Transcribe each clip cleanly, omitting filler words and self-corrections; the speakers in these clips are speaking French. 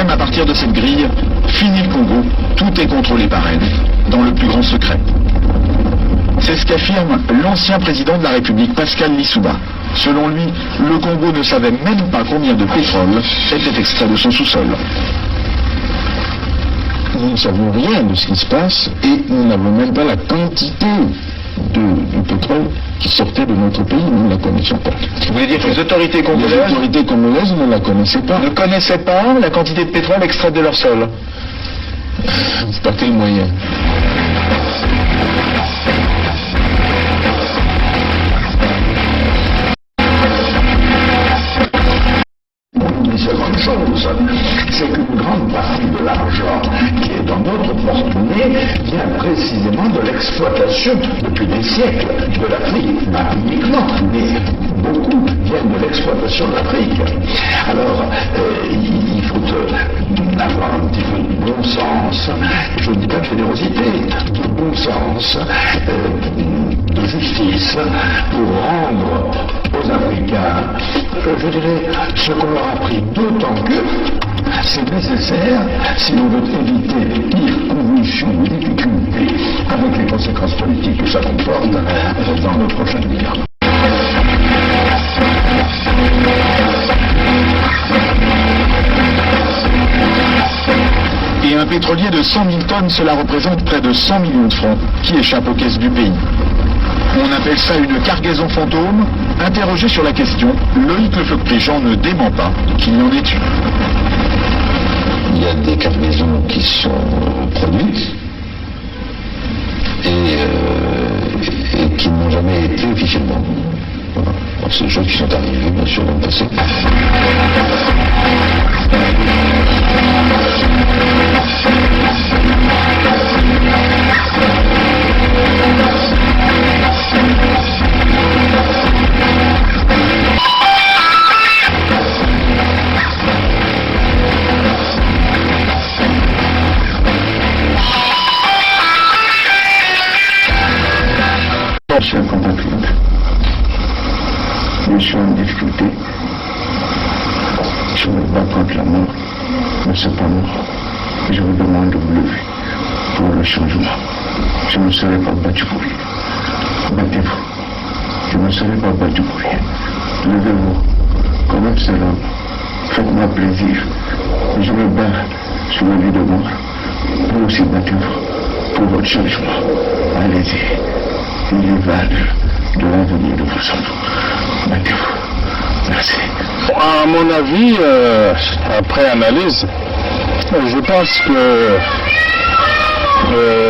même à partir de cette grille, fini le Congo, tout est contrôlé par elle, dans le plus grand secret. C'est ce qu'affirme l'ancien président de la République, Pascal Lissouba. Selon lui, le Congo ne savait même pas combien de pétrole était extrait de son sous-sol. Nous ne savons rien de ce qui se passe et nous n'avons même pas la quantité de pétrole qui sortait de notre pays, nous ne la connaissions pas. Vous voulez dire que les autorités congolaises ne la connaissaient pas. Ne connaissaient pas la quantité de pétrole extraite de leur sol? Par quel moyen? Une seconde chose, c'est qu'une grande partie de l'argent qui est dans notre porte-monnaie vient précisément de l'exploitation depuis des siècles de l'Afrique, pas uniquement, mais beaucoup viennent de l'exploitation de l'Afrique. Alors, il faut avoir un petit peu de bon sens, je ne dis pas de générosité, de bon sens, de justice, pour rendre aux Africains, je dirais, ce qu'on leur a pris, d'autant que c'est nécessaire si on veut éviter les pires convulsions ou difficultés avec les conséquences politiques que ça comporte dans le prochain avenir. Et un pétrolier de 100 000 tonnes, cela représente près de 100 millions de francs qui échappent aux caisses du pays. On appelle ça une cargaison fantôme. Interrogé sur la question, Loïc Lefeuc-Pléjean ne dément pas qu'il y en ait une. Il y a des cargaisons qui sont produites et qui n'ont jamais été officiellement. Voilà. C'est des choses qui sont arrivées, bien sûr, dans le passé. Chers compatriotes, je suis en difficulté. Je me bats contre la mort, mais cependant, je vous demande de vous lever pour le changement. Je ne serai pas battu pour rien. Battez-vous. Je ne serai pas battu pour rien. Levez-vous comme un seul homme. Faites-moi plaisir. Je me bats sur la vie de mort. Vous aussi battez-vous pour votre changement. Allez-y. Il y va de l'avenir de vos enfants. Battez-vous. Merci. À mon avis, après analyse, je pense que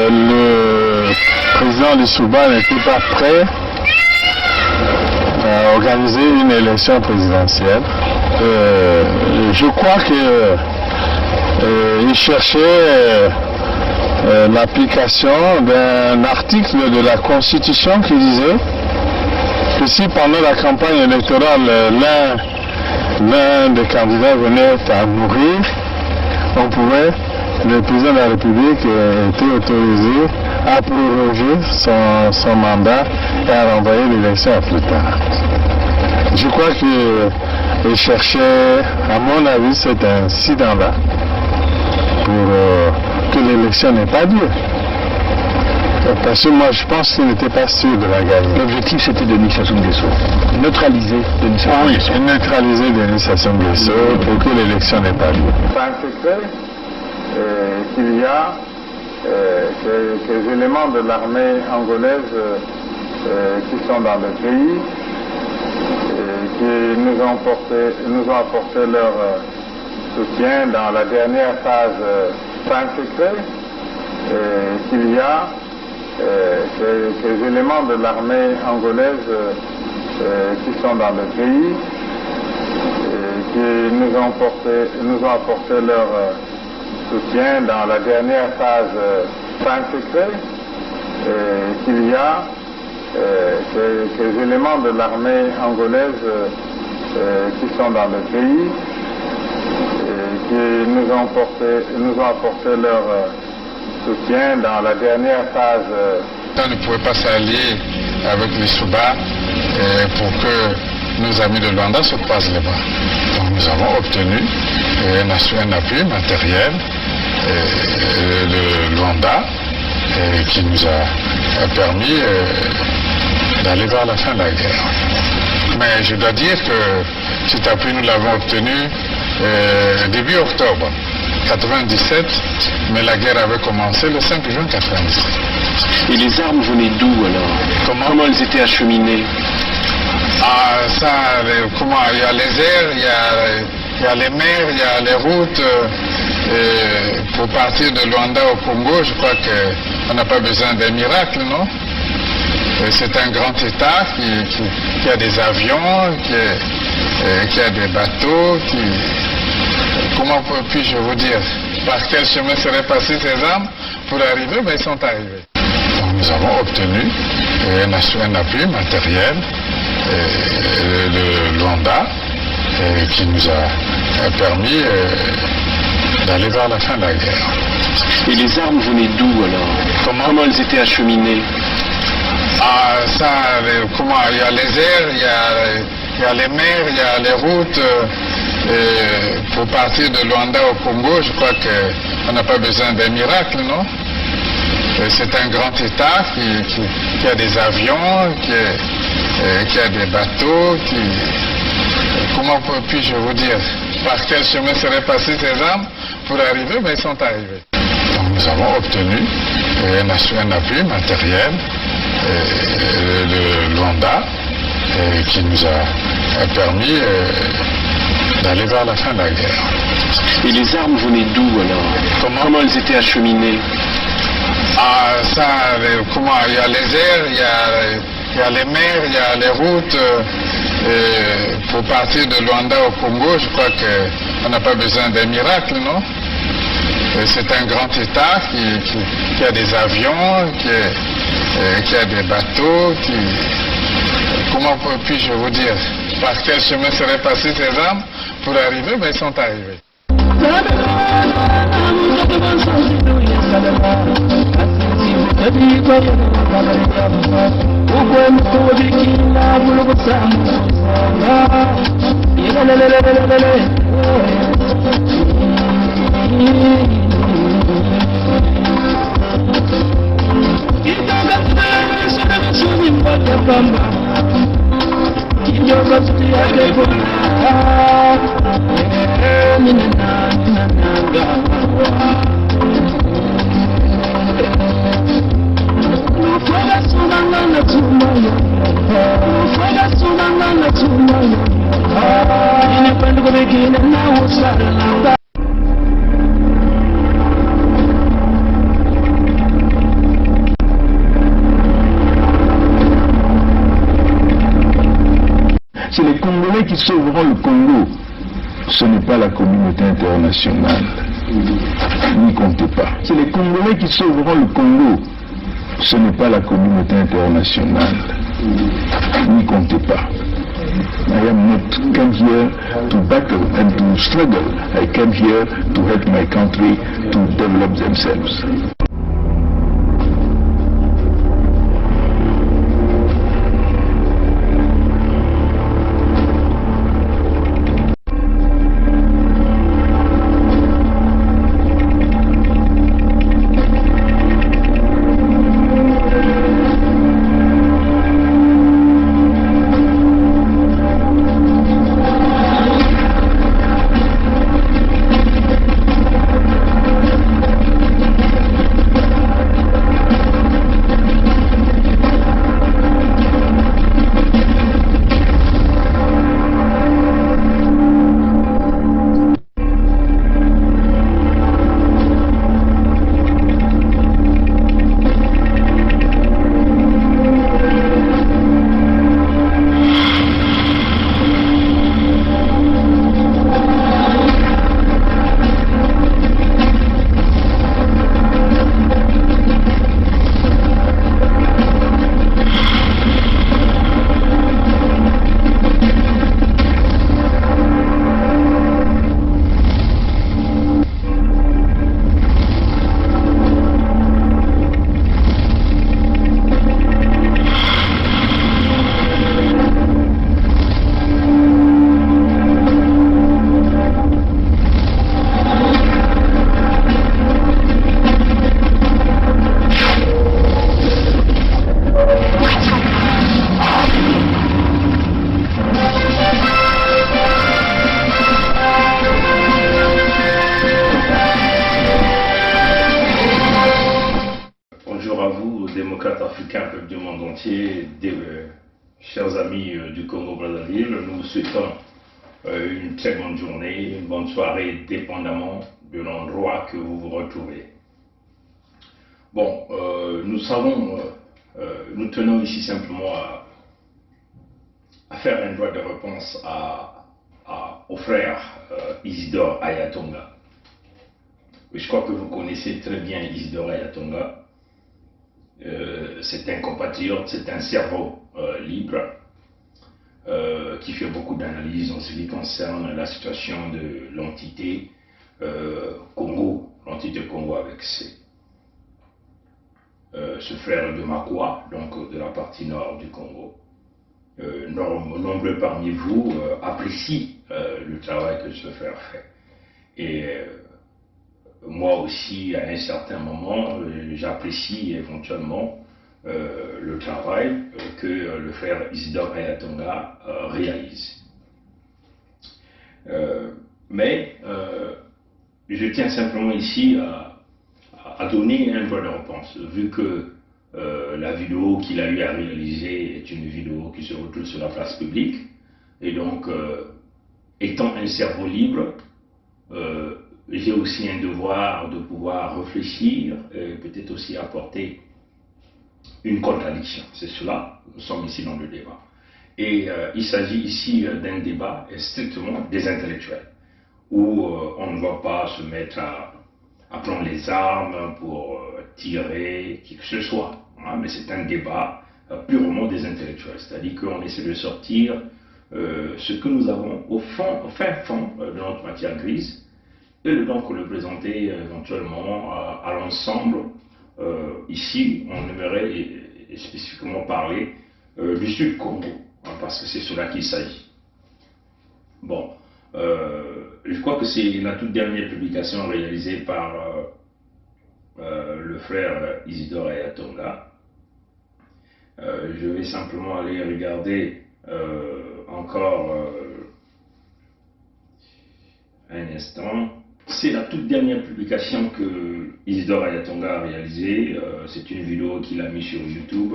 le président Lissouba n'était pas prêt à organiser une élection présidentielle. Je crois qu'il cherchait l'application d'un article de la Constitution qui disait que si pendant la campagne électorale l'un des candidats venait à mourir, le président de la République était autorisé à proroger son mandat et à renvoyer l'élection à plus tard. Je crois qu'il cherchait, à mon avis, cet incident-là pour que l'élection n'ait pas lieu. Parce que moi, je pense qu'il n'était pas sûr de la gagner. L'objectif, c'était Denis Sassou Nguesso. Neutraliser Denis Sassou Nguesso. Oui, neutraliser Denis Sassou Nguesso pour que l'élection n'ait pas lieu. C'est un secret qu'il y a quelques éléments de l'armée angolaise qui sont dans le pays, qui nous ont apporté leur soutien dans la dernière phase. C'est un secret qu'il y a quelques éléments de l'armée angolaise qui sont dans le pays, qui nous ont apporté leur soutien dans la dernière phase. C'est un secret qu'il y a quelques éléments de l'armée angolaise qui sont dans le pays, qui nous ont apporté leur soutien dans la dernière phase. On ne pouvait pas s'allier avec les Souba pour que nos amis de Luanda se croisent les bras. Donc nous avons obtenu un appui matériel de Luanda qui nous a permis d'aller vers la fin de la guerre. Mais je dois dire que cet appui, nous l'avons obtenu début octobre 97, mais la guerre avait commencé le 5 juin 97. Et les armes venaient d'où alors? Comment elles étaient acheminées? Il y a les airs, il y a les mers, il y a les routes. Pour partir de Luanda au Congo, je crois qu'on n'a pas besoin d'un miracle, non? C'est un grand État qui a des avions, qui a des bateaux, comment puis-je vous dire, par quel chemin seraient passées ces armes pour arriver? Mais ils sont arrivés. Donc nous avons obtenu un appui matériel de Luanda qui nous a permis d'aller vers la fin de la guerre. Et les armes venaient d'où alors? Comment elles étaient acheminées? Il y a les airs, il y a les mers, il y a les routes. Pour partir de Luanda au Congo, je crois qu'on n'a pas besoin d'un miracle, non? C'est un grand État qui a des avions, qui a des bateaux, comment puis-je vous dire, par quel chemin seraient passées ces armes pour arriver? Mais ils sont arrivés. Donc nous avons obtenu un appui matériel de Luanda qui nous a permis d'aller vers la fin de la guerre. Et les armes venaient d'où alors? Comment elles étaient acheminées? Il y a les airs, il y a les mers, il y a les routes. Pour partir de Luanda au Congo, je crois qu'on n'a pas besoin d'un miracle, non? C'est un grand État qui a des avions, qui a des bateaux, comment puis-je vous dire, par quel chemin seraient passées ces armes pour arriver? Mais ils sont arrivés. C'est les Congolais qui sauveront le Congo. Ce n'est pas la communauté internationale. N'y comptez pas. C'est les Congolais qui sauveront le Congo. Ce n'est pas la communauté internationale. N'y comptez pas. I am not come here to battle and to struggle. I came here to help my country to develop themselves. entier, chers amis du Congo-Brazzaville, nous vous souhaitons une très bonne journée, une bonne soirée, dépendamment de l'endroit que vous vous retrouvez. Bon, nous tenons ici simplement à faire un droit de réponse au frère Isidore Ayatonga. Je crois que vous connaissez très bien Isidore Ayatonga. C'est un compatriote, c'est un cerveau libre qui fait beaucoup d'analyses en ce qui concerne la situation de l'entité Congo, l'entité Congo avec ce frère de Makwa, donc de la partie nord du Congo. Nombreux parmi vous apprécient le travail que ce frère fait. Et moi aussi, à un certain moment, j'apprécie éventuellement le travail que le frère Isidore Ayatonga réalise. Mais je tiens simplement ici à donner un droit de réponse, vu que la vidéo qu'il a eu à réaliser est une vidéo qui se retrouve sur la place publique, et donc étant un cerveau libre, j'ai aussi un devoir de pouvoir réfléchir et peut-être aussi apporter une contradiction. C'est cela, nous sommes ici dans le débat. Et il s'agit ici d'un débat strictement des intellectuels, où on ne va pas se mettre à prendre les armes pour tirer qui que ce soit, hein, mais c'est un débat purement des intellectuels, c'est-à-dire qu'on essaie de sortir ce que nous avons au fin fond de notre matière grise, et donc le présenter éventuellement à l'ensemble. Ici, on aimerait spécifiquement parler du Sud Congo, hein, parce que c'est cela qu'il s'agit. Bon, je crois que c'est la toute dernière publication réalisée par le frère Isidore Ayatonga. Je vais simplement aller regarder encore un instant. C'est la toute dernière publication que Isidore Ayatonga a réalisée. C'est une vidéo qu'il a mise sur YouTube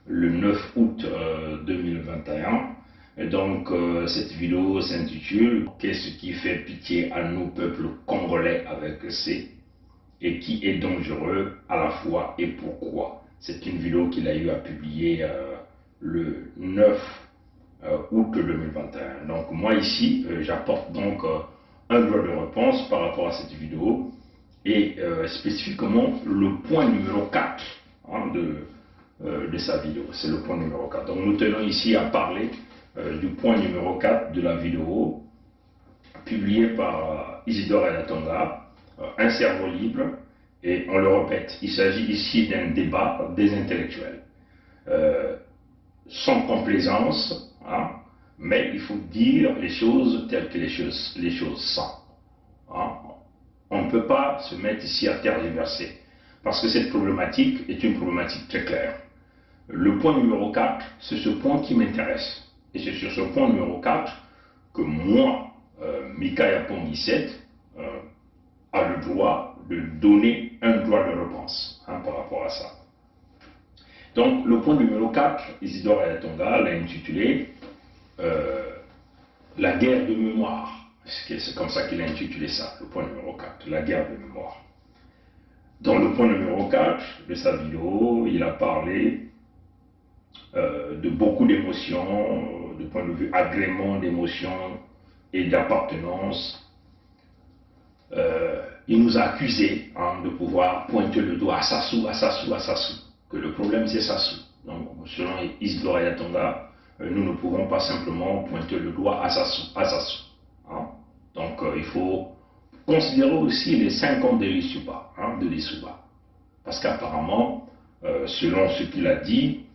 le 9 août 2021. Et donc, cette vidéo s'intitule « Qu'est-ce qui fait pitié à nous, peuple congolais avec C et qui est dangereux à la fois et pourquoi ?» C'est une vidéo qu'il a eu à publier le 9 août 2021. Donc, moi ici, j'apporte donc un droit de réponse par rapport à cette vidéo et spécifiquement le point numéro 4 hein, de sa vidéo. C'est le point numéro 4. Donc nous tenons ici à parler du point numéro 4 de la vidéo publiée par Isidore Ayatonga, un cerveau libre, et on le répète, il s'agit ici d'un débat des intellectuels. Sans complaisance, hein, mais il faut dire les choses telles que les choses sont. Hein. On ne peut pas se mettre ici à tergiverser, parce que cette problématique est une problématique très claire. Le point numéro 4, c'est ce point qui m'intéresse. Et c'est sur ce point numéro 4 que moi, Mikaya Pongisset, a le droit de donner un droit de réponse hein, par rapport à ça. Donc le point numéro 4, Isidore Ayatonga l'a intitulé la guerre de mémoire. C'est comme ça qu'il a intitulé ça, le point numéro 4, la guerre de mémoire. Dans le point numéro 4 de sa vidéo, il a parlé de beaucoup d'émotions, de point de vue agrément d'émotions et d'appartenance. Il nous a accusés hein, de pouvoir pointer le doigt à Sassou, que le problème c'est Sassou. Donc selon Isidore Ayatonga, nous ne pouvons pas simplement pointer le doigt à Sassou. Hein. Donc il faut considérer aussi les 5 ans de Lissouba, hein, parce qu'apparemment, selon ce qu'il a dit,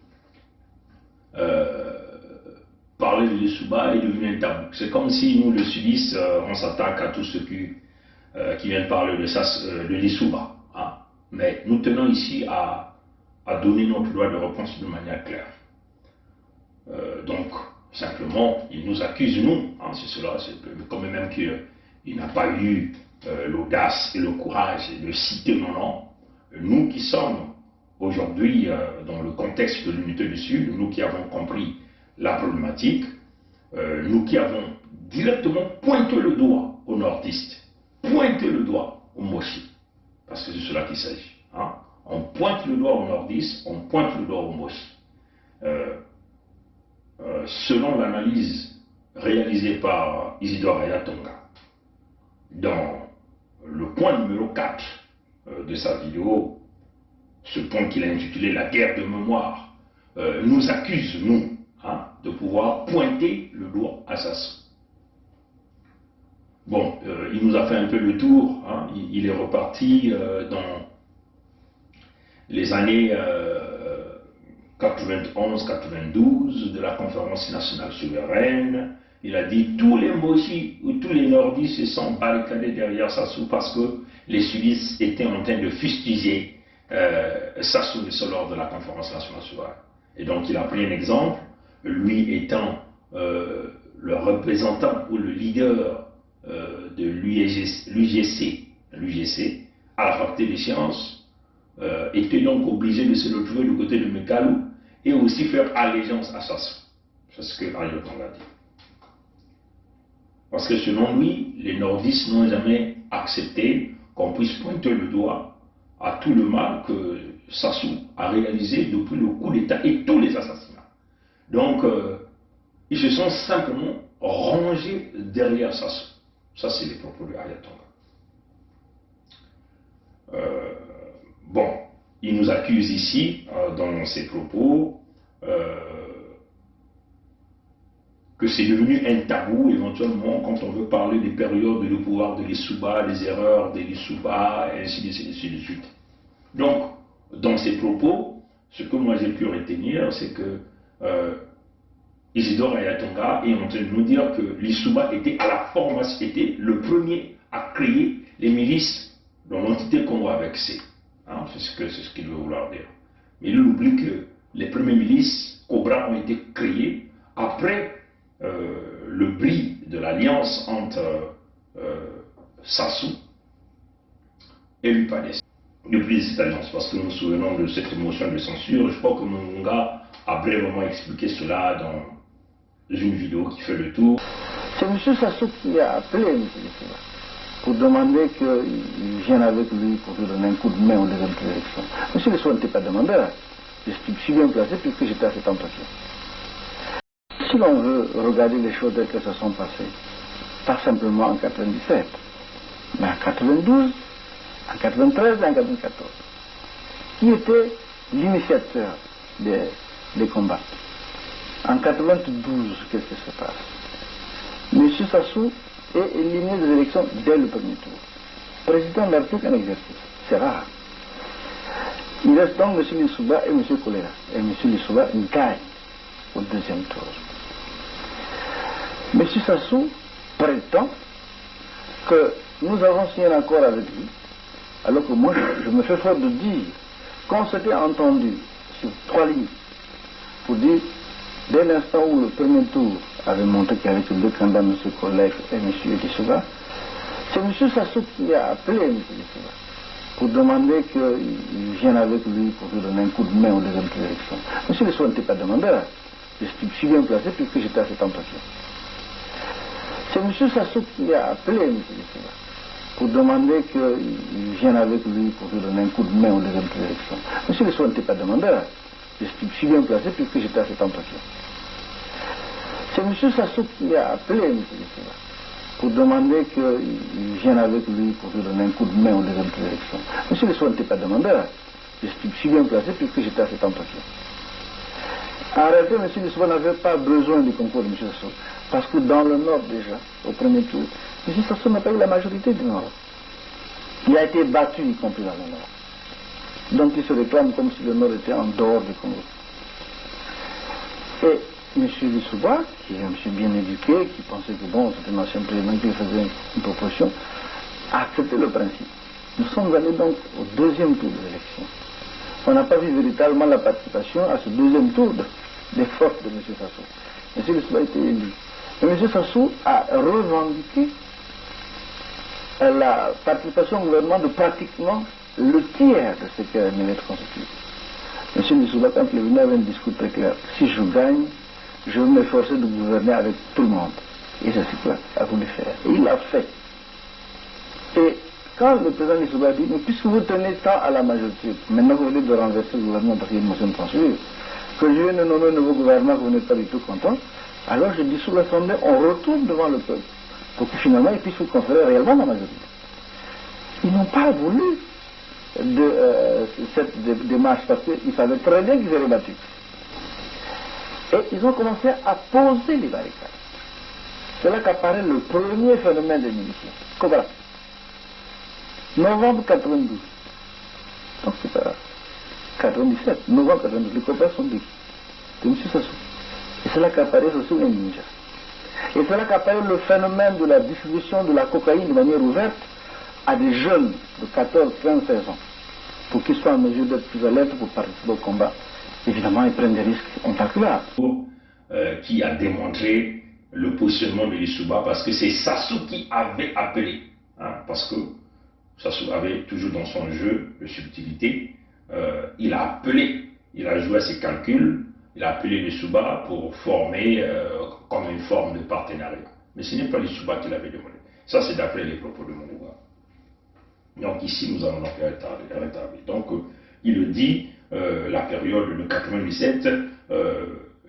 parler de Lissouba est devenu un tabou. C'est comme si nous, le sudistes, on s'attaque à tous ceux qui viennent parler de Lissouba. Hein. Mais nous tenons ici à donner notre droit de réponse de manière claire. Donc, simplement, il nous accuse, nous, hein, c'est cela, c'est comme même qu'il n'a pas eu l'audace et le courage de citer nos noms. Nous qui sommes aujourd'hui, dans le contexte de l'unité du Sud, nous qui avons compris la problématique, nous qui avons directement pointé le doigt aux nordistes, pointé le doigt aux Moshi, parce que c'est cela qu'il s'agit. Hein? On pointe le doigt aux nordistes, on pointe le doigt aux Moshi. Selon l'analyse réalisée par Isidore Ayatonga, dans le point numéro 4 de sa vidéo, ce point qu'il a intitulé « La guerre de mémoire », nous accuse, nous, hein, de pouvoir pointer le doigt à Sassou. Bon, il nous a fait un peu le tour, hein, il est reparti dans les années 91-92 de la conférence nationale souveraine. Il a dit tous les Moshi ou tous les nordistes se sont barricadés derrière Sassou parce que les sudistes étaient en train de fustiger Sassou lors de la conférence nationale souveraine. Et donc il a pris un exemple, lui étant le représentant ou le leader de l'UGC à la faculté des sciences, était donc obligé de se retrouver du côté de Mekalou et aussi faire allégeance à Sassou. C'est ce que Ayatonga a dit. Parce que selon lui, les nordistes n'ont jamais accepté qu'on puisse pointer le doigt à tout le mal que Sassou a réalisé depuis le coup d'État et tous les assassinats. Donc, ils se sont simplement rangés derrière Sassou. Ça, c'est les propos de Ayatonga. Bon, il nous accuse ici, dans ses propos, que c'est devenu un tabou éventuellement quand on veut parler des périodes de pouvoir de Lissouba, des erreurs de Lissouba, et ainsi de suite. Donc, dans ces propos, ce que moi j'ai pu retenir, c'est que Isidore Ayatonga est en train de nous dire que Lissouba était à la formation, était le premier à créer les milices dont l'entité Congo avec C. Hein, c'est ce qu'il veut vouloir dire. Mais il oublie que les premières milices, Cobra, ont été créées après le bris de l'alliance entre Sassou et l'UPADES. Depuis cette alliance, parce que nous nous souvenons de cette motion de censure, je crois que Munga a brièvement expliqué cela dans une vidéo qui fait le tour. C'est M. Sassou qui a appelé M. Lissouba pour demander qu'il vienne avec lui pour lui donner un coup de main aux deuxième élections. M. Lissouba n'était pas demandeur, je suis bien placé puisque j'étais à cette entretien. Si l'on veut regarder les choses telles qu'elles se sont passées, pas simplement en 97, mais en 92, en 93 et en 94, qui était l'initiateur des combats. En 92, qu'est-ce qui se passe? M. Sassou est éliminé des élections dès le premier tour. Président de la République en exercice, c'est rare. Il reste donc M. Lissouba et M. Kolera. Et M. Lissouba gagne au deuxième tour. M. Sassou prétend que nous avons signé un accord avec lui, alors que moi je me fais fort de dire qu'on s'était entendu sur 3 lignes pour dire, dès l'instant où le premier tour avait montré qu'il y avait que 2 candidats, M. Kolek et M. Lissouba, c'est M. Sassou qui a appelé M. Lissouba pour demander qu'il vienne avec lui pour lui donner un coup de main aux deuxième élections. M. Lissouba n'était pas demandeur, je suis bien placé puisque j'étais à cette entretien. C'est M. Sassou qui a appelé M. Lissouba pour demander qu'il vienne avec lui pour lui donner un coup de main aux deuxième élections. M. Lissouba n'était pas demandeur, je suis bien placé puisque j'étais à cet entretien. C'est M. Sassou qui a appelé M. Lissouba pour demander qu'il vienne avec lui pour lui donner un coup de main aux deuxième élections. M. Lissouba n'était pas demandeur, je suis bien placé puisque j'étais à cet entretien. En réalité, M. Lissouba n'avait pas besoin du concours de M. Sassou, parce que dans le Nord déjà, au premier tour, M. Sassou n'a pas eu la majorité du Nord. Il a été battu, y compris dans le Nord. Donc il se réclame comme si le Nord était en dehors du Congo. Et M. Lissouba, qui est un monsieur bien éduqué, qui pensait que bon, c'était un ancien président qui faisait une proposition, a accepté le principe. Nous sommes allés donc au deuxième tour de l'élection. On n'a pas vu véritablement la participation à ce deuxième tour des forces de M. Sassou. M. Lissouba a été élu. Et M. Sassou a revendiqué la participation au gouvernement de pratiquement le tiers de ce qui est être constitué. M. Lissouba, quand il est venu, avait un discours très clair. Si je gagne, je vais m'efforcer de gouverner avec tout le monde. Et c'est ce qu'il a voulu faire. Et il l'a fait. Et quand le président Lissouba dit, mais puisque vous tenez tant à la majorité, maintenant vous venez de renverser le gouvernement parce qu'il y a une motion de censure, que je viens de nommer un nouveau gouvernement que vous n'êtes pas du tout content, alors je dis sous l'Assemblée, on retourne devant le peuple pour que finalement ils puissent vous conférer réellement la majorité. Ils n'ont pas voulu de cette démarche parce qu'ils savaient très bien qu'ils allaient battus. Et ils ont commencé à poser les barricades. C'est là qu'apparaît le premier phénomène des miliciens. Cobra. Novembre 92. Donc c'est pas 97. Novembre 92. Les Cobras sont de M. Sassou. Et c'est là qu'apparaît Sassou et Ninja. Et c'est là qu'apparaît le phénomène de la distribution de la cocaïne de manière ouverte à des jeunes de 14, 15, 16 ans, pour qu'ils soient en mesure d'être plus alertes pour participer au combat. Évidemment, ils prennent des risques incalculables. Qui a démontré le positionnement de Lissouba, parce que c'est Sassou qui avait appelé, hein, parce que Sassou avait toujours dans son jeu de subtilité, il a appelé, il a joué à ses calculs, il a appelé Lissouba pour former comme une forme de partenariat. Mais ce n'est pas Lissouba qui l'avait demandé. Ça, c'est d'après les propos de Mourouga. Donc ici, nous allons donc rétablir. Donc, il le dit, la période de 97,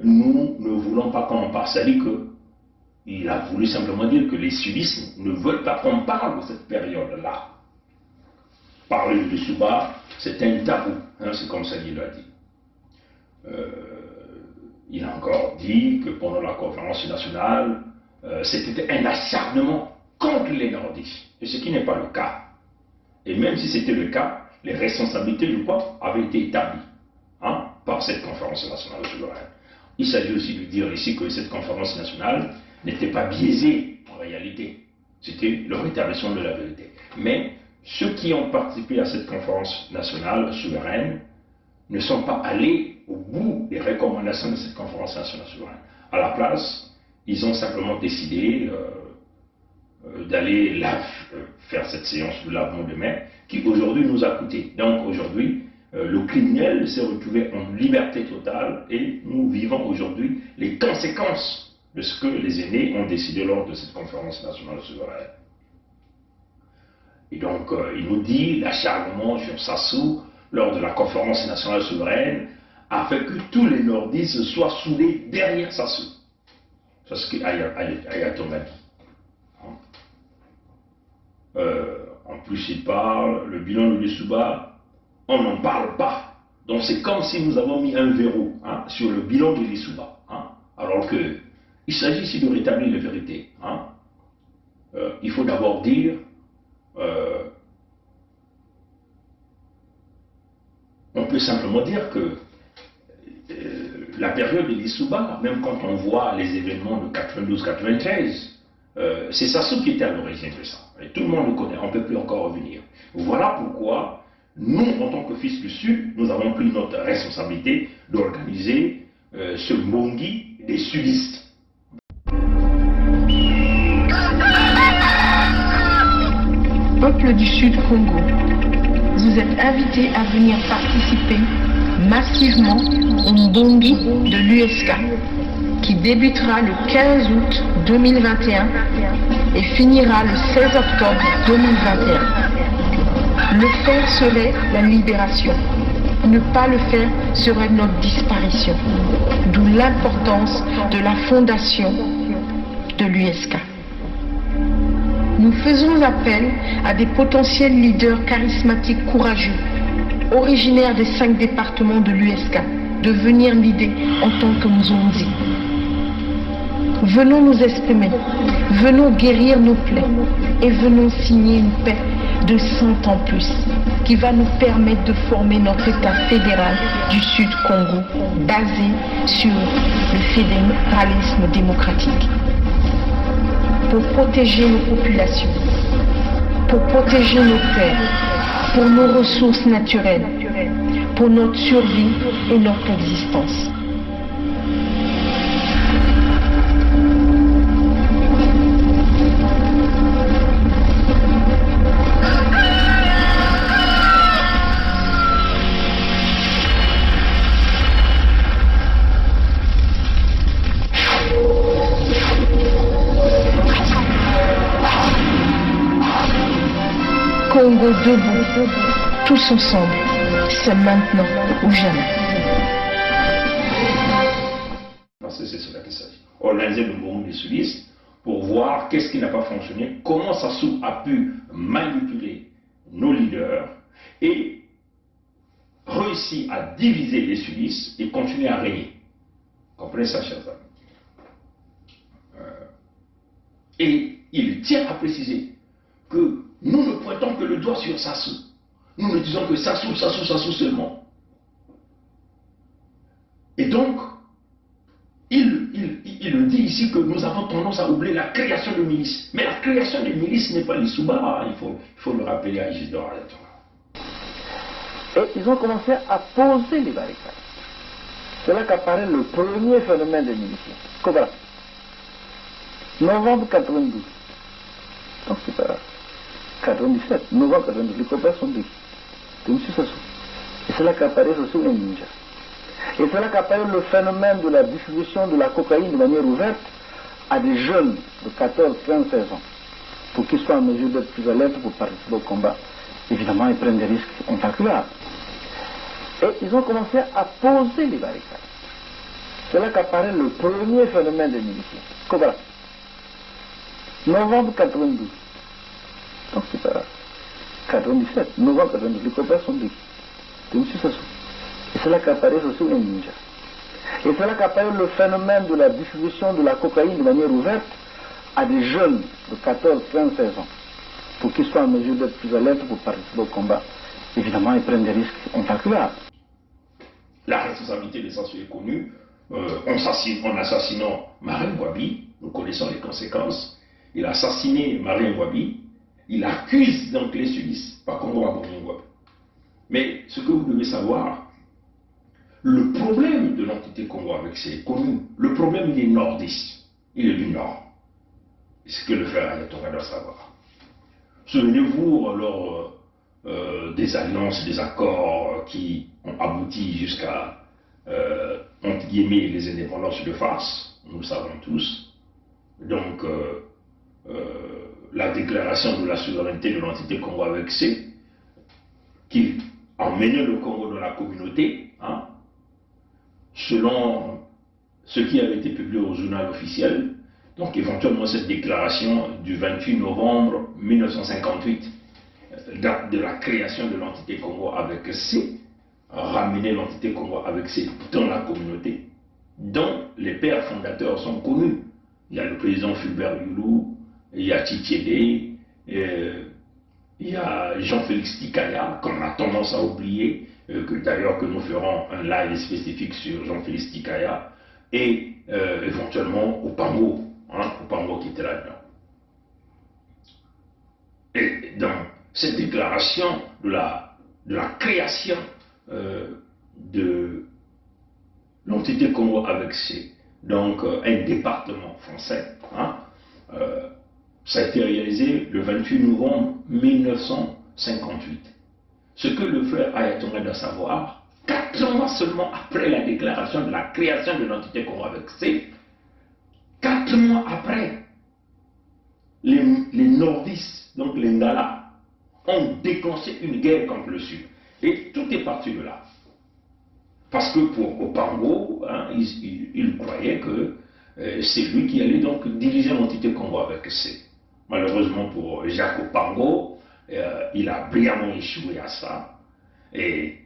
nous ne voulons pas qu'on en parle. C'est-à-dire qu'il a voulu simplement dire que les sudistes ne veulent pas qu'on parle de cette période-là. Parler de Lissouba, c'est un tabou. Hein, c'est comme ça qu'il l'a dit. Il a encore dit que pendant la conférence nationale, c'était un acharnement contre les nordistes. Et ce qui n'est pas le cas. Et même si c'était le cas, les responsabilités du peuple avaient été établies, hein, par cette conférence nationale souveraine. Il s'agit aussi de dire ici que cette conférence nationale n'était pas biaisée en réalité. C'était le rétablissement de la vérité. Mais ceux qui ont participé à cette conférence nationale souveraine ne sont pas allés au bout des recommandations de cette conférence nationale souveraine. À la place, ils ont simplement décidé d'aller faire cette séance de lavement de main qui aujourd'hui nous a coûté. Donc aujourd'hui, le criminel s'est retrouvé en liberté totale et nous vivons aujourd'hui les conséquences de ce que les aînés ont décidé lors de cette conférence nationale souveraine. Et donc, il nous dit l'acharnement sur Sassou lors de la conférence nationale souveraine a fait que tous les nordistes soient soudés derrière Sassou. C'est ce qu'Ayaton a dit. En plus, il parle, le bilan de Lissouba, on n'en parle pas. Donc c'est comme si nous avons mis un verrou, hein, sur le bilan de Lissouba. Hein, alors qu'il s'agit ici de rétablir la vérité. Hein. Il faut d'abord dire, on peut simplement dire que la période de Lissouba, même quand on voit les événements de 92-93, c'est Sassou qui était à l'origine de ça. Et tout le monde le connaît, on ne peut plus encore revenir. Voilà pourquoi, nous, en tant que fils du Sud, nous avons pris notre responsabilité d'organiser ce Mbongi des sudistes. Peuple du Sud Congo, vous êtes invités à venir participer massivement au Mbongi de l'USK, qui débutera le 15 août 2021 et finira le 16 octobre 2021. Le faire serait la libération. Ne pas le faire serait notre disparition. D'où l'importance de la fondation de l'USK. Nous faisons appel à des potentiels leaders charismatiques courageux, originaires des 5 départements de l'USK, de venir l'idée en tant que Mzonzi. Venons nous exprimer, venons guérir nos plaies et venons signer une paix de 100 ans plus qui va nous permettre de former notre État fédéral du Sud Congo basé sur le fédéralisme démocratique. Pour protéger nos populations, pour protéger nos terres, pour nos ressources naturelles, pour notre survie et notre existence. Congo debout, tous ensemble, c'est maintenant ou jamais. Parce que c'est cela qu'il s'agit. Organiser le mouvement des sudistes pour voir qu'est-ce qui n'a pas fonctionné, comment Sassou a pu manipuler nos leaders et réussir à diviser les sudistes et continuer à régner. Comprenez ça, chers amis. Et il tient à préciser que nous ne pointons que le doigt sur Sassou. Nous ne disons que Sassou, Sassou, Sassou seulement. Et donc, il dit ici que nous avons tendance à oublier la création de milices. Mais la création de milices n'est pas l'Issouba, il faut le rappeler à Isidore Ayatollah. Et ils ont commencé à poser les barricades. C'est là qu'apparaît le premier phénomène des miliciens. Cobra. Novembre 92. Donc c'est pas 97. Novembre 92. Les Cobras sont de M. Sassou. Et c'est là qu'apparaît aussi les ninjas. Et c'est là qu'apparaît le phénomène de la distribution de la cocaïne de manière ouverte à des jeunes de 14, 15, 16 ans. Pour qu'ils soient en mesure d'être plus alertes pour participer au combat. Évidemment, ils prennent des risques incalculables. Et ils ont commencé à poser les barricades. C'est là qu'apparaît le premier phénomène des miliciens. Cobra. Novembre 92. Donc c'est pas 97. Novembre 92. Les Cobras sont de M. Sassou. Et c'est là qu'apparaissent aussi les ninjas. Et c'est là qu'apparaît le phénomène de la distribution de la cocaïne de manière ouverte à des jeunes de 14, 15, 16 ans. Pour qu'ils soient en mesure d'être plus alertes pour participer au combat. Évidemment, ils prennent des risques incalculables. La responsabilité de Sassou est connue. En assassinant Marien Ngouabi, nous connaissons les conséquences. Il a assassiné Marien Ngouabi. Il accuse donc les sudistes, pas Congo à Marien Ngouabi. Mais ce que vous devez savoir, le problème de l'entité Congo avec c'est connu. Le problème, il est nordiste. Il est du nord. C'est ce que le frère Ayatollah doit savoir. Souvenez-vous, lors des alliances, des accords qui ont abouti jusqu'à, entre guillemets, les indépendances de farce, nous le savons tous. Donc, la déclaration de la souveraineté de l'entité Congo avec C, qui emmenait le Congo dans la communauté, hein, selon ce qui avait été publié au journal officiel. Donc éventuellement cette déclaration du 28 novembre 1958, date de la création de l'entité Congo avec C, ramener l'entité Congo avec C dans la communauté, dont les pères fondateurs sont connus. Il y a le président Fulbert Youlou, il y a Titiédé, il y a Jean-Félix Tikaya, qu'on a tendance à oublier, d'ailleurs que nous ferons un live spécifique sur Jean-Félix Tikaya, et éventuellement Opango, Opango qui était là-dedans. Et dans cette déclaration de la création de l'entité Congo avec C, donc un département français, ça a été réalisé le 28 novembre 1958. Ce que le frère Ayatollah doit savoir, 4 mois seulement après la déclaration de la création de l'entité Congo avec C, 4 mois après, les nordistes, donc les Ngala, ont déclenché une guerre contre le Sud. Et tout est parti de là. Parce que pour Opango, il croyait que c'est lui qui allait donc diriger l'entité Congo avec C. Malheureusement pour Jacques Opango, il a brillamment échoué à ça. Et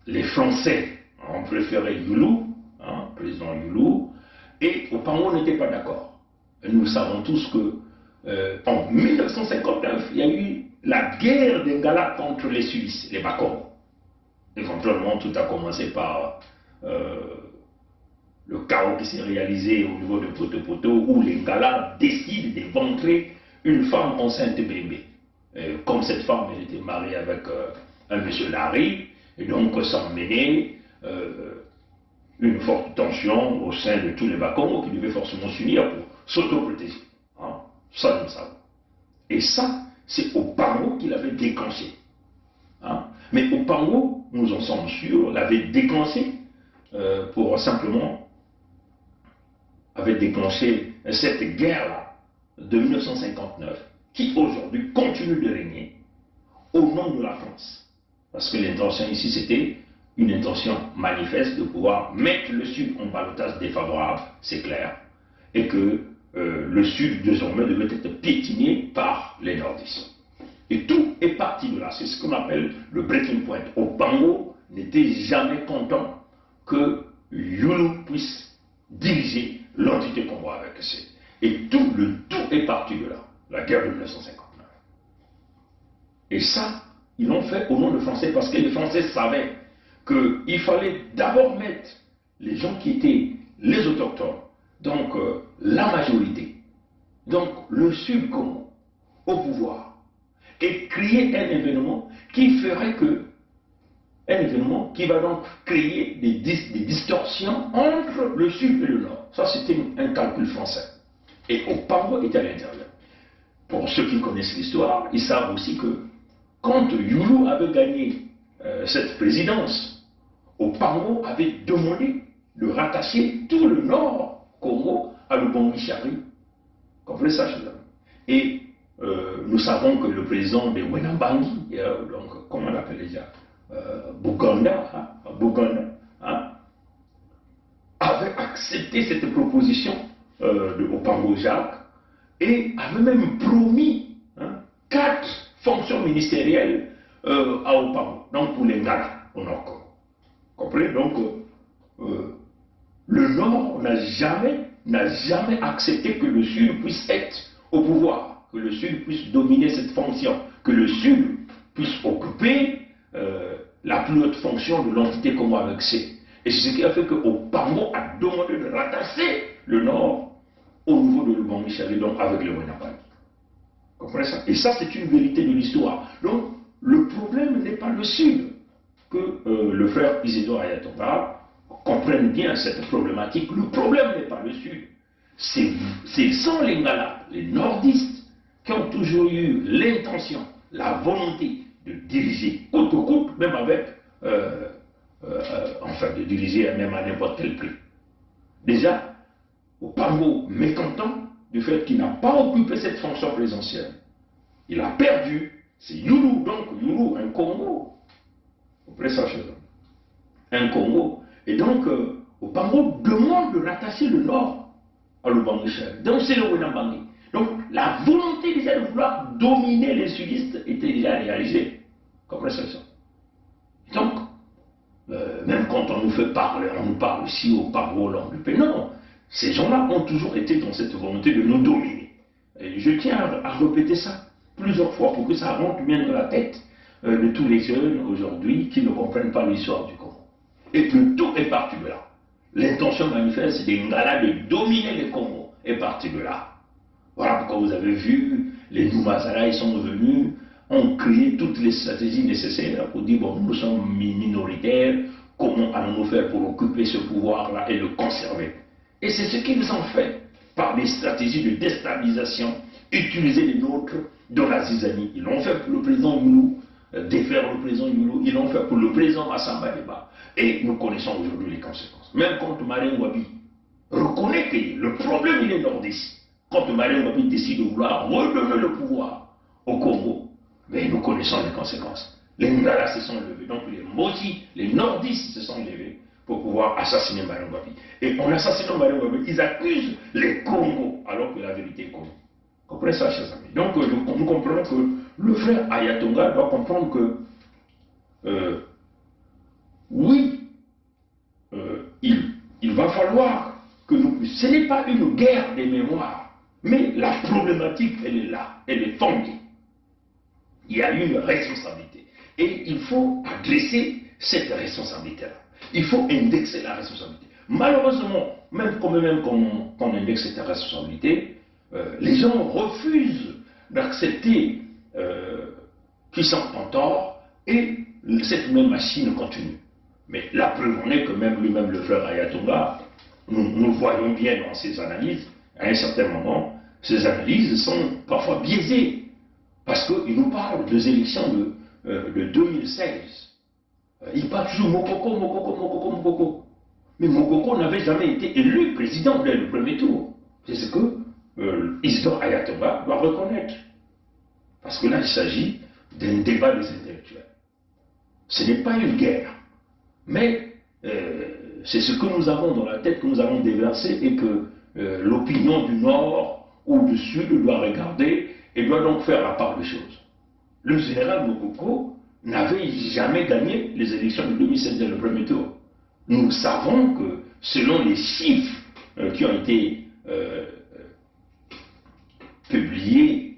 les Français ont préféré Youlou, président Youlou, et Opango n'était pas d'accord. Nous savons tous que en 1959, il y a eu la guerre des Ngala contre les Suisses, les Bakongo. Éventuellement, tout a commencé par le chaos qui s'est réalisé au niveau de Poto-Poto, où les Ngala décident d'éventrer une femme enceinte bébé. Comme cette femme elle était mariée avec un monsieur Larry, et donc ça emmenait une forte tension au sein de tous les Bakongo qui devaient forcément s'unir pour s'auto-protéger. Ça, nous savons. Et ça, c'est Opango qui l'avait déclenché. Mais Opango, nous en sommes sûrs, l'avait déclenché pour simplement avait déclenché cette guerre-là de 1959 qui aujourd'hui continue de régner au nom de la France. Parce que l'intention ici, c'était une intention manifeste de pouvoir mettre le Sud en ballottage défavorable, c'est clair, et que le Sud, désormais, devait être piétiné par les nordistes. Et tout est parti de là. C'est ce qu'on appelle le breaking point. Opango n'était jamais content que Yulu puisse diriger l'entité Congo avec C. Et tout est parti de là. La guerre de 1959. Et ça, ils l'ont fait au nom des Français parce que les Français savaient qu'il fallait d'abord mettre les gens qui étaient les autochtones, donc la majorité, donc le Sud Congo, au pouvoir, et créer un événement qui ferait que, un événement qui va donc créer des distorsions entre le Sud et le Nord. Ça, c'était un calcul français. Et Opango était à l'intérieur. Pour ceux qui connaissent l'histoire, ils savent aussi que quand Yulu avait gagné cette présidence, Opango avait demandé de rattacher tout le Nord Congo à Lubongi-Chari. Comprenez ça, chez eux. Et nous savons que le président de Wenambangi, donc, comment on l'appelle déjà, Buganda, avait accepté cette proposition de Opango Jacques et avait même promis 4 fonctions ministérielles à Opango, donc pour les Ngala au Nord Congo. Comprenez? Donc, le Nord n'a jamais accepté que le Sud puisse être au pouvoir, que le Sud puisse dominer cette fonction, que le Sud puisse occuper la plus haute fonction de l'entité Congo avec C. Et c'est ce qui a fait que Opango a demandé de rattacher le Nord au niveau de Lubongi-Chari, donc avec le Wenambangi. Comprenez ça? Et ça, c'est une vérité de l'histoire. Donc, le problème n'est pas le Sud. Que le frère Isidore Ayatonga comprenne bien cette problématique. Le problème n'est pas le Sud. C'est sans les Ngala, les nordistes, qui ont toujours eu l'intention, la volonté de diriger coûte que coûte, même avec, enfin de diriger même à n'importe quel prix. Déjà, Opango mécontent du fait qu'il n'a pas occupé cette fonction présidentielle. Il a perdu. C'est Yulu, donc Yulu, un Congo. Vous prenez ça chez eux. Un Congo. Et donc, Opango demande de rattacher le Nord à Lubongi-Chari. Donc, c'est le Wenambangi. Donc, la volonté déjà de vouloir dominer les sudistes était déjà réalisée. Comprenez ça? Donc, même quand on nous fait parler, on nous parle aussi au Opango, l'Anglais. Non, ces gens-là ont toujours été dans cette volonté de nous dominer. Et je tiens à répéter ça plusieurs fois pour que ça rentre bien dans la tête de tous les jeunes aujourd'hui qui ne comprennent pas l'histoire du Congo. Et que tout est parti de là. L'intention manifeste des Ngala de dominer le Congo est partie de là. Voilà pourquoi vous avez vu, les Noumazala, ils sont venus, ont créé toutes les stratégies nécessaires pour dire, bon, nous sommes minoritaires, comment allons-nous faire pour occuper ce pouvoir-là et le conserver? Et c'est ce qu'ils ont fait par des stratégies de déstabilisation, utiliser les nôtres dans la zizanie. Ils l'ont fait pour le président Yulu, défaire le président Yulu, ils l'ont fait pour le président Massamba Deba. Et nous connaissons aujourd'hui les conséquences. Même quand Marien Wabi reconnaît que le problème il est nordiste, quand Marien Wabi décide de vouloir redonner le pouvoir au Congo, mais nous connaissons les conséquences. Les Ngala se sont levés, donc les Moji, les nordistes se sont levés pour pouvoir assassiner Marien Wabi. Et en assassinant Marien Wabi, ils accusent les Congos, alors que la vérité est connue. Comprenez ça, chers amis. Donc nous comprenons que le frère Ayatonga doit comprendre que oui, il va falloir que nous... Ce n'est pas une guerre des mémoires, mais la problématique, elle est là, elle est fondée. Il y a une responsabilité. Et il faut adresser cette responsabilité-là. Il faut indexer la responsabilité. Malheureusement, même qu'on indexe cette responsabilité, les gens refusent d'accepter qu'ils sont en tort et cette même machine continue. Mais la preuve en est que même lui-même, le frère Ayatonga, nous voyons bien dans ses analyses, à un certain moment, ces analyses sont parfois biaisées. Parce qu'il nous parle des élections de 2016. Il parle toujours Mokoko, Mokoko, Mokoko, Mokoko. Mais Mokoko n'avait jamais été élu président dès le premier tour. C'est ce que Isidore Ayatonga doit reconnaître. Parce que là, il s'agit d'un débat des intellectuels. Ce n'est pas une guerre, mais c'est ce que nous avons dans la tête, que nous avons déversé et que l'opinion du Nord ou du Sud doit regarder et doit donc faire la part des choses. Le général Mokoko n'avait jamais gagné les élections de 2016 dans le premier tour. Nous savons que selon les chiffres qui ont été publiés,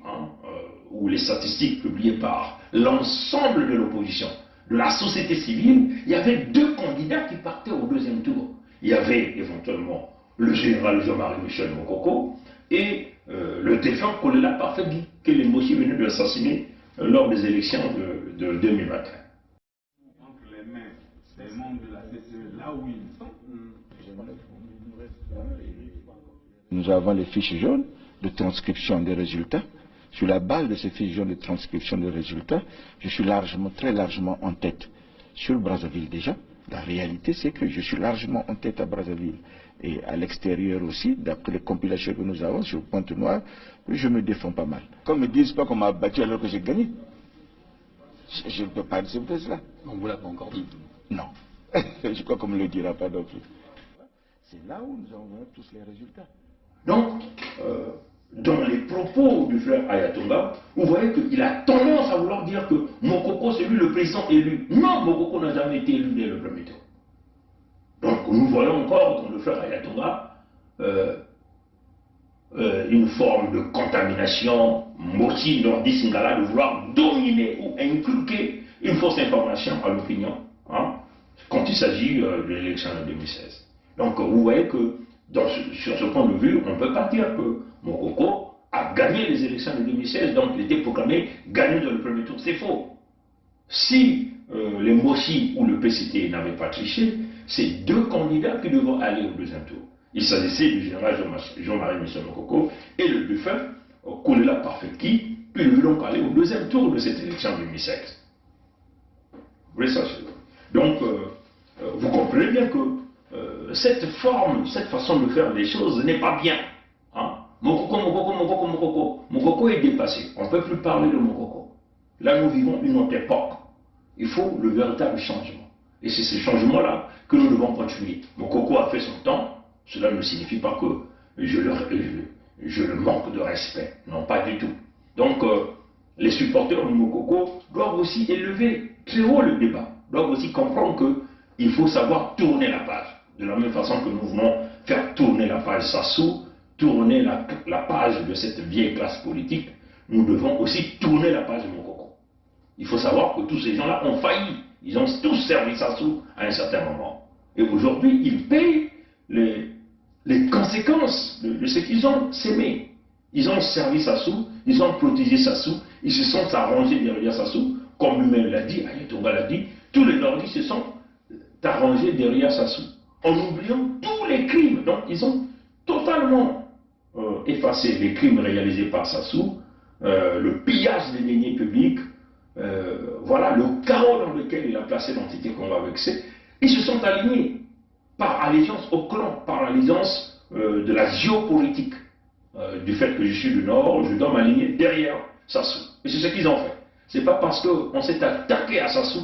ou les statistiques publiées par l'ensemble de l'opposition, de la société civile, il y avait 2 candidats qui partaient au deuxième tour. Il y avait éventuellement le général Jean-Marie Michel Mokoko et le défunt Kolela Parfait-Guy, que les Mossi venaient d'assassiner lors des élections de 2021. Entre les mains des membres de la CCE, là où ils sont, nous avons les fiches jaunes de transcription des résultats. Sur la base de ces fiches jaunes de transcription des résultats, je suis très largement en tête sur Brazzaville déjà. La réalité, c'est que je suis largement en tête à Brazzaville. Et à l'extérieur aussi, d'après les compilations que nous avons sur Pointe-Noire, je me défends pas mal. Qu'on ne me dise pas qu'on m'a battu alors que j'ai gagné. Je ne peux pas accepter cela. On ne vous l'a pas encore dit. Non. Je crois qu'on ne me le dira pas non plus. C'est là où nous avons tous les résultats. Donc, dans les propos du frère Ayatonga, vous voyez qu'il a tendance à vouloir dire que Mokoko, c'est lui le président élu. Non, Mokoko n'a jamais été élu dès le premier tour. Donc, nous voyons encore dans le frère Ayatonga une forme de contamination, Mossi Nordi Singala, de vouloir dominer ou inculquer une fausse information à l'opinion, quand il s'agit de l'élection de 2016. Donc, vous voyez que sur ce point de vue, on ne peut pas dire que Mokoko a gagné les élections de 2016, donc il était proclamé gagnant dans le premier tour. C'est faux. Si les Mossi ou le PCT n'avaient pas triché, c'est 2 candidats qui devront aller au deuxième tour. Il s'agissait du général Jean-Marie Michel Mokoko et le défunt Kolela Parfait-Guy, qui devaient donc aller au deuxième tour de cette élection de 2016. Vous voulez ça, donc, vous comprenez bien que cette forme, cette façon de faire les choses n'est pas bien. Mokoko est dépassé. On ne peut plus parler de Mokoko. Là, nous vivons une autre époque. Il faut le véritable changement. Et c'est ce changement-là que nous devons continuer. Mokoko a fait son temps. Cela ne signifie pas que je le manque de respect. Non, pas du tout. Donc, les supporters de Mokoko doivent aussi élever très haut le débat. Doivent aussi comprendre qu'il faut savoir tourner la page. De la même façon que nous voulons faire tourner la page Sassou, tourner la page de cette vieille classe politique, nous devons aussi tourner la page de Mokoko. Il faut savoir que tous ces gens-là ont failli. Ils ont tous servi Sassou à un certain moment. Et aujourd'hui, ils payent les conséquences de ce qu'ils ont sémé. Ils ont servi Sassou, ils ont protégé Sassou, ils se sont arrangés derrière Sassou, comme lui-même l'a dit, Ayatonga l'a dit, tous les Nordistes se sont arrangés derrière Sassou, en oubliant tous les crimes. Donc ils ont totalement effacé les crimes réalisés par Sassou, le pillage des deniers publics, voilà, le chaos dans lequel il a placé l'entité qu'on va vexer. Ils se sont alignés par allégeance au clan, par allégeance de la géopolitique. Du fait que je suis du Nord, je dois m'aligner derrière Sassou. Et c'est ce qu'ils ont fait. C'est pas parce qu'on s'est attaqué à Sassou.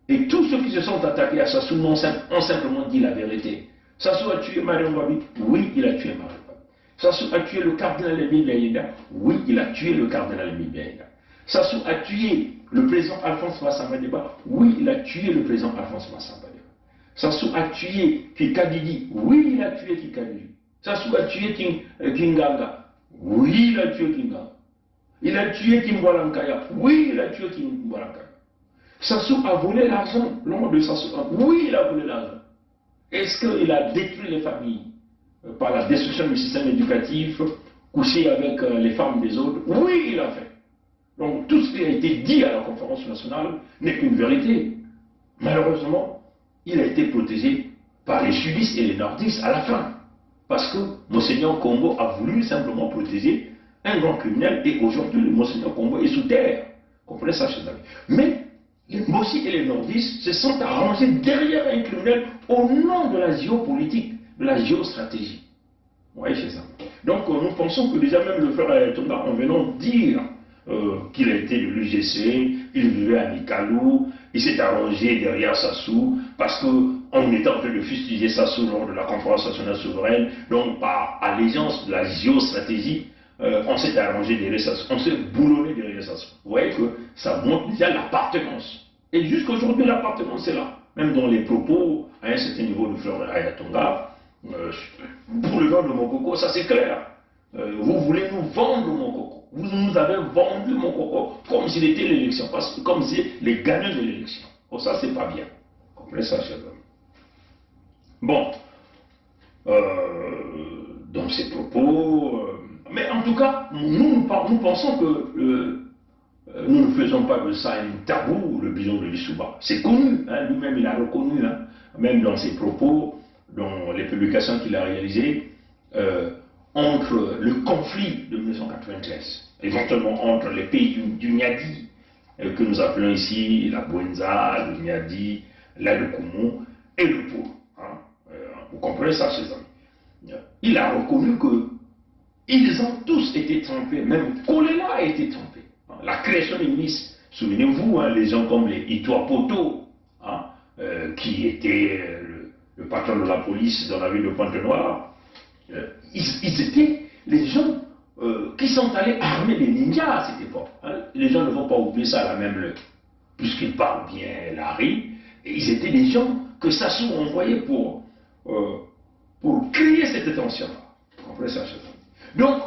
Et tous ceux qui se sont attaqués à Sassou ont simplement dit la vérité. Sassou a tué Mariam Babi. Oui, il a tué Mariam Babi. Sassou a tué le cardinal Émile Biaïda. Oui, il a tué le cardinal Émile Biaïda. Sassou a tué le président Alphonse Massamba Deba. Oui, il a tué le président Alphonse Massamba Deba. Sassou a tué Kikadidi. Oui, il a tué Kikadidi. Sassou a tué Kinganga. Oui, il a tué Kinganga. Il a tué Kimboalankaya. Oui, il a tué Kimboalankaya. Sassou a volé l'argent. L'homme de Sassou. Oui, il a volé l'argent. Est-ce qu'il a détruit les familles par la destruction du système éducatif, couché avec les femmes des autres? Oui, il a fait. Donc tout ce qui a été dit à la conférence nationale n'est qu'une vérité. Malheureusement, il a été protégé par les sudistes et les nordistes à la fin. Parce que Monseigneur Kombo a voulu simplement protéger un grand criminel et aujourd'hui, le Monseigneur Kombo est sous terre. Vous comprenez ça, chers amis? Mais les Mossi et les nordistes se sont arrangés derrière un criminel au nom de la géopolitique, de la géostratégie. Vous voyez, chers amis? Donc nous pensons que déjà même le frère Ayatonga, en venant dire qu'il a été de l'UGC, il vivait à Nikalou, il s'est arrangé derrière Sassou, parce qu'on était en train de fustiger Sassou lors de la conférence nationale souveraine, donc par allégeance de la géostratégie, on s'est arrangé derrière Sassou, on s'est boulonné derrière Sassou. Vous voyez que ça montre déjà l'appartenance. Et jusqu'aujourd'hui, l'appartenance est là. Même dans les propos, à un certain niveau de Fleur Ayatonga, pour le nord de Mokoko, ça c'est clair. Vous voulez nous vendre Mokoko. Vous nous avez vendu Mokoko comme s'il était l'élection, comme si les gagnants de l'élection. Oh, ça c'est pas bien. Comprenez ça, chers amis. Bon, dans ces propos, mais en tout cas, nous pensons que nous ne faisons pas de ça un tabou, le bison de Lissouba. C'est connu, hein, lui-même il a reconnu, hein, même dans ses propos, dans les publications qu'il a réalisées, entre le conflit de 1993, éventuellement entre les pays du Niadi, que nous appelons ici la Bouenza, le Niadi, la Lekoumou et le Pou. Hein. Vous comprenez ça, chers amis. Il a reconnu qu'ils ont tous été trompés, même Kolela a été trompé. La création des ministres, souvenez-vous, hein, les gens comme les Itoapoto, hein, qui était le patron de la police dans la ville de Pointe-Noire, ils étaient les gens qui sont allés armer les ninjas à cette époque. Hein. Les gens ne vont pas oublier ça à la même heure, puisqu'ils parlent bien Larry, et ils étaient des gens que Sassou envoyait pour créer cette tension-là. Vous comprenez ça, chers amis? Donc,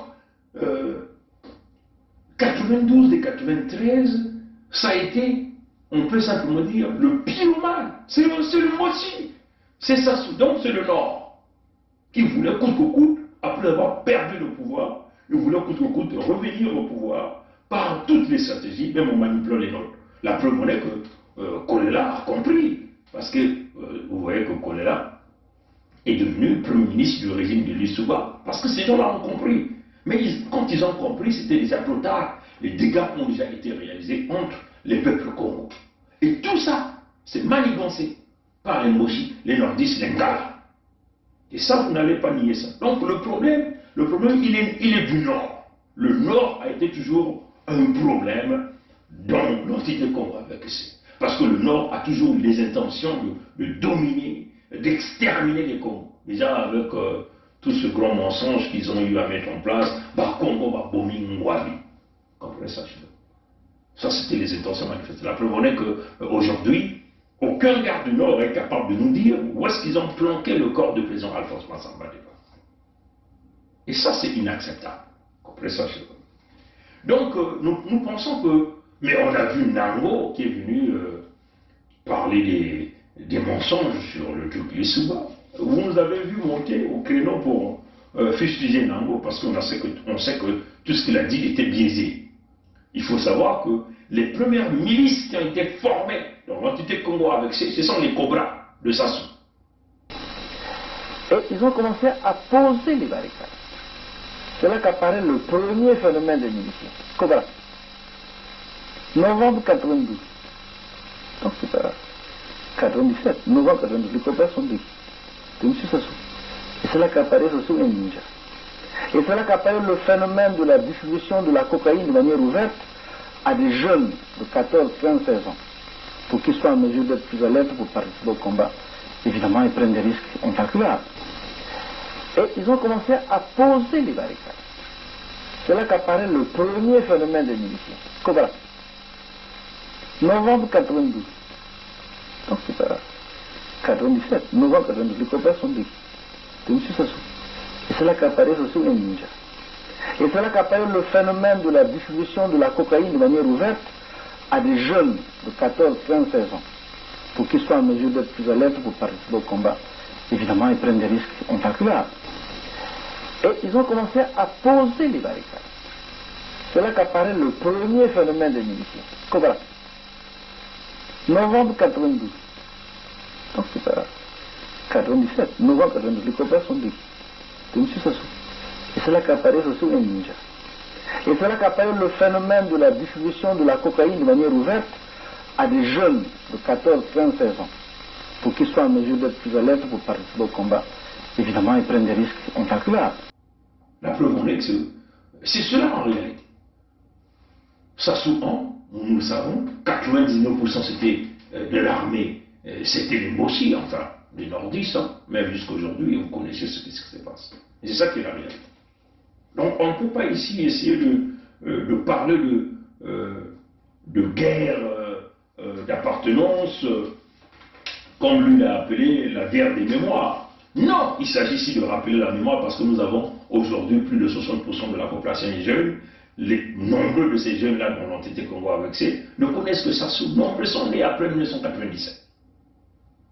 92 et 93, ça a été, on peut simplement dire, le pyromane. C'est le moitié. C'est Sassou. Donc c'est le Nord qui voulait coûte que coûte, après avoir perdu le pouvoir, il voulait coûte que coûte revenir au pouvoir par toutes les stratégies, même en manipulant les nôtres. La preuve en est que Kolela a compris. Parce que vous voyez que Kolela est devenu Premier ministre du régime de Lissouba. Parce que ces gens-là ont compris. Mais quand ils ont compris, c'était déjà trop tard. Les dégâts ont déjà été réalisés entre les peuples congolais. Et tout ça, c'est manigancé par les Moshi, les Nordistes, les Ngala. Et ça, vous n'allez pas nier ça. Donc le problème il est du Nord. Le Nord a été toujours un problème dans l'entité Congo avec ça. Parce que le Nord a toujours eu les intentions de dominer, d'exterminer les Congos. Déjà avec tout ce grand mensonge qu'ils ont eu à mettre en place, Congo va bomber Ngwabi. Comprenez ça, ça c'était les intentions manifestées. La preuve est qu'aujourd'hui, aucun garde du Nord est capable de nous dire où est-ce qu'ils ont planqué le corps du président Alphonse Massamba Deba. Et ça c'est inacceptable. Comprenez ça, donc nous pensons que, mais on a vu Nango qui est venu parler des mensonges sur le truc Lissouba. Vous nous avez vu monter au créneau pour fustiger Nango parce qu'on sait que tout ce qu'il a dit était biaisé. Il faut savoir que les premières milices qui ont été formées dans l'entité Congo avec ce sont les Cobras de Sassou. Et ils ont commencé à poser les barricades. C'est là qu'apparaît le premier phénomène des miliciens. Cobra. Novembre 92. Donc c'est pas 97. Novembre 92. Les Cobras sont dit. De M. Sassou. Et c'est là qu'apparaît Sassou et Ninja. Et c'est là qu'apparaît le phénomène de la distribution de la cocaïne de manière ouverte à des jeunes de 14, 15, 16 ans. Pour qu'ils soient en mesure d'être plus alertes pour participer au combat. Évidemment, ils prennent des risques incalculables. Et ils ont commencé à poser les barricades. C'est là qu'apparaît le premier phénomène des miliciens. Cobra. Novembre 92. Donc c'est pas 97. Novembre 92. Les Cobras sont dit. De M. Sassou. Et c'est là qu'apparaît Sassou et Ninja. Et c'est là qu'apparaît le phénomène de la distribution de la cocaïne de manière ouverte à des jeunes de 14, 15, 16 ans. Pour qu'ils soient en mesure d'être plus alertes pour participer au combat. Évidemment, ils prennent des risques incalculables. Et ils ont commencé à poser les barricades. C'est là qu'apparaît le premier phénomène des miliciens. Cobra. Novembre 92. Donc c'est pas 97. Novembre 92. Les Cobras sont dit. De M. Sassou. Et c'est là qu'apparaît Sassou et Ninja. Et c'est là qu'apparaît le phénomène de la distribution de la cocaïne de manière ouverte à des jeunes de 14, 15, 16 ans. Pour qu'ils soient en mesure d'être plus alertes pour participer au combat. Évidemment, ils prennent des risques incalculables. La preuve en est que c'est cela en réalité. Sassou 1, nous le savons, 99% c'était de l'armée, c'était les Moshi, enfin, les nordistes, hein, même jusqu'à aujourd'hui, vous connaissez ce qui se passe. Et c'est ça qui est la réalité. Donc on ne peut pas ici essayer de parler de guerre d'appartenance, comme lui l'a appelé, la guerre des mémoires. Non, il s'agit ici de rappeler la mémoire parce que nous avons aujourd'hui plus de 60% de la population est jeune. Les nombreux de ces jeunes-là dont l'entité Congo a vexé ne connaissent que Sassou. Nombreux sont nés après 1997.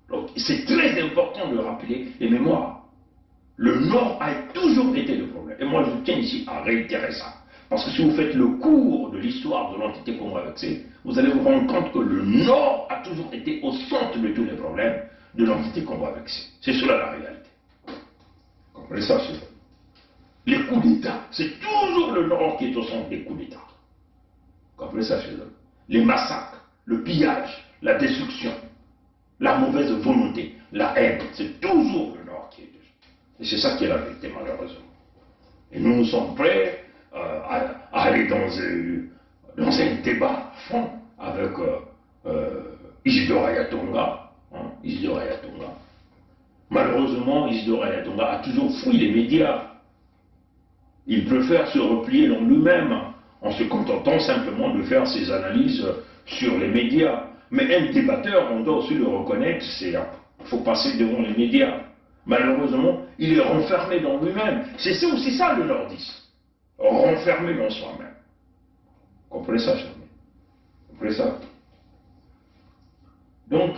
Donc c'est très important de rappeler les mémoires. Le Nord a toujours été le problème. Et moi je tiens ici à réitérer ça. Parce que si vous faites le cours de l'histoire de l'entité Congo vexé, vous allez vous rendre compte que le Nord a toujours été au centre de tous les problèmes de l'entité Congo vexé. C'est cela la réalité. Vous comprenez ça, c'est ça. Les coups d'État, c'est toujours le Nord qui est au centre des coups d'État. Vous comprenez ça, chez eux? Les massacres, le pillage, la destruction, la mauvaise volonté, la haine, c'est toujours le Nord qui est dessus. Et c'est ça qui est la vérité, malheureusement. Et nous sommes prêts à aller dans un débat à fond avec Isidore Ayatonga. Isidore Ayatonga. Malheureusement, Isidore Ayatonga a toujours fui les médias. Il préfère se replier dans lui-même en se contentant simplement de faire ses analyses sur les médias. Mais un débatteur, on doit aussi le reconnaître, il faut passer devant les médias. Malheureusement, il est renfermé dans lui-même. C'est aussi ça le nordiste. Renfermé dans soi-même. Comprenez ça, cher ami? Comprenez ça? Donc,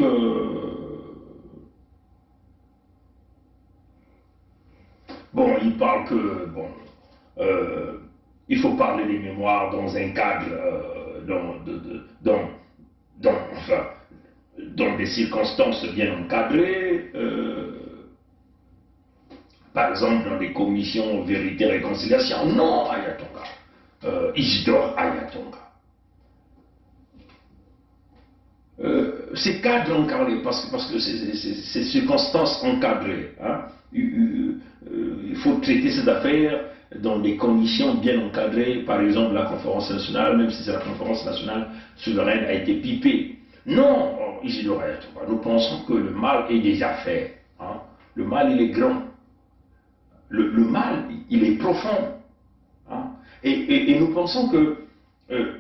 bon, il parle que, bon, il faut parler des mémoires dans un cadre, dans des circonstances bien encadrées, par exemple dans des commissions vérité et réconciliation. Non, Ayatonga, Isidore Ayatonga. Ces cadres encadrés, parce que ces circonstances encadrées, hein, il faut traiter ces affaires dans des conditions bien encadrées, par exemple la conférence nationale, même si c'est la conférence nationale souveraine a été pipée. Non, Isidore Ayatonga, nous pensons que le mal est des affaires. Hein. Le mal, il est grand. Le mal, il est profond. Hein. Et nous pensons que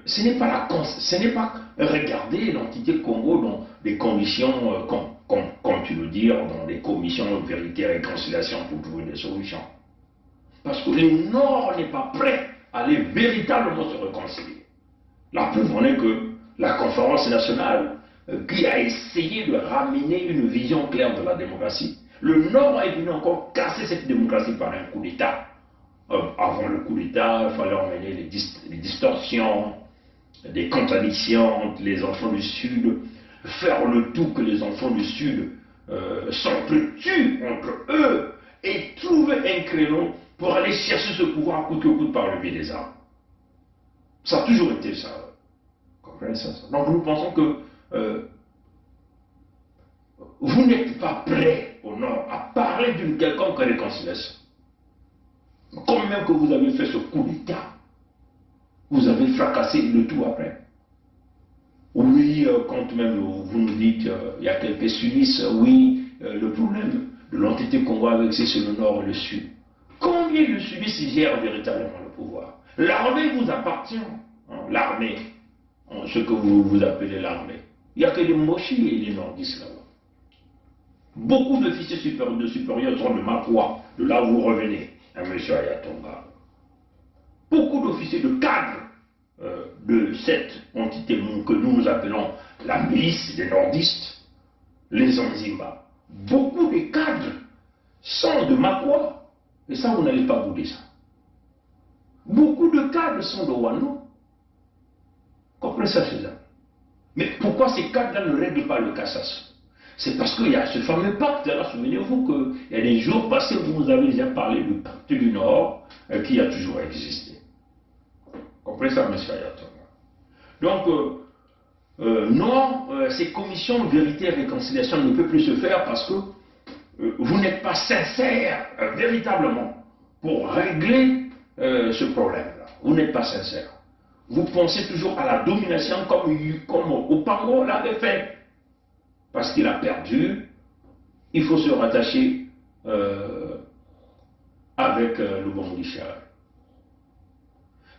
ce n'est pas regarder l'entité Congo dans des conditions, comme tu veux dire, dans des commissions de vérité et réconciliation pour trouver des solutions. Parce que le Nord n'est pas prêt à aller véritablement se réconcilier. La preuve en est que la conférence nationale, qui a essayé de ramener une vision claire de la démocratie, le Nord est venu encore casser cette démocratie par un coup d'État. Avant le coup d'État, il fallait emmener les distorsions, des contradictions entre les enfants du Sud, faire le tout que les enfants du Sud s'entretuent entre eux et trouver un créneau pour aller chercher ce pouvoir coûte que coûte par le biais des armes. Ça a toujours été ça. Vous comprenez ça? Donc nous pensons que vous n'êtes pas prêts au Nord à parler d'une quelconque réconciliation. Comme même que vous avez fait ce coup d'État, vous avez fracassé le tout après. Oui, quand même vous nous dites il y a quelques sudistes, oui, le problème de l'entité Congo avec c'est le Nord et le Sud. Combien de sudistes gèrent véritablement le pouvoir? L'armée vous appartient, hein, l'armée, ce que vous appelez l'armée. Il n'y a que les Moshi et les nordistes là-bas. Beaucoup d'officiers supérieurs sont de Makwa, de là où vous revenez, hein, M. Ayatonga. Beaucoup d'officiers de cadres de cette entité que nous appelons la milice des nordistes, les Anzimba. Beaucoup de cadres sont de Makwa. Et ça, vous n'allez pas bouder ça. Beaucoup de cadres sont de Wano. Comprenez ça, chez eux. Mais pourquoi ces cadres-là ne règlent pas le Kassas? C'est parce qu'il y a ce fameux pacte-là. Souvenez-vous qu'il y a des jours passés où vous avez déjà parlé du pacte du Nord qui a toujours existé. Comprenez ça, M. Ayatonga? Donc, non, ces commissions de vérité et réconciliation ne peuvent plus se faire parce que vous n'êtes pas sincère véritablement pour régler ce problème-là. Vous n'êtes pas sincère. vous pensez toujours à la domination comme Opango l'avait fait. Parce qu'il a perdu, il faut se rattacher avec le Bangui-Char.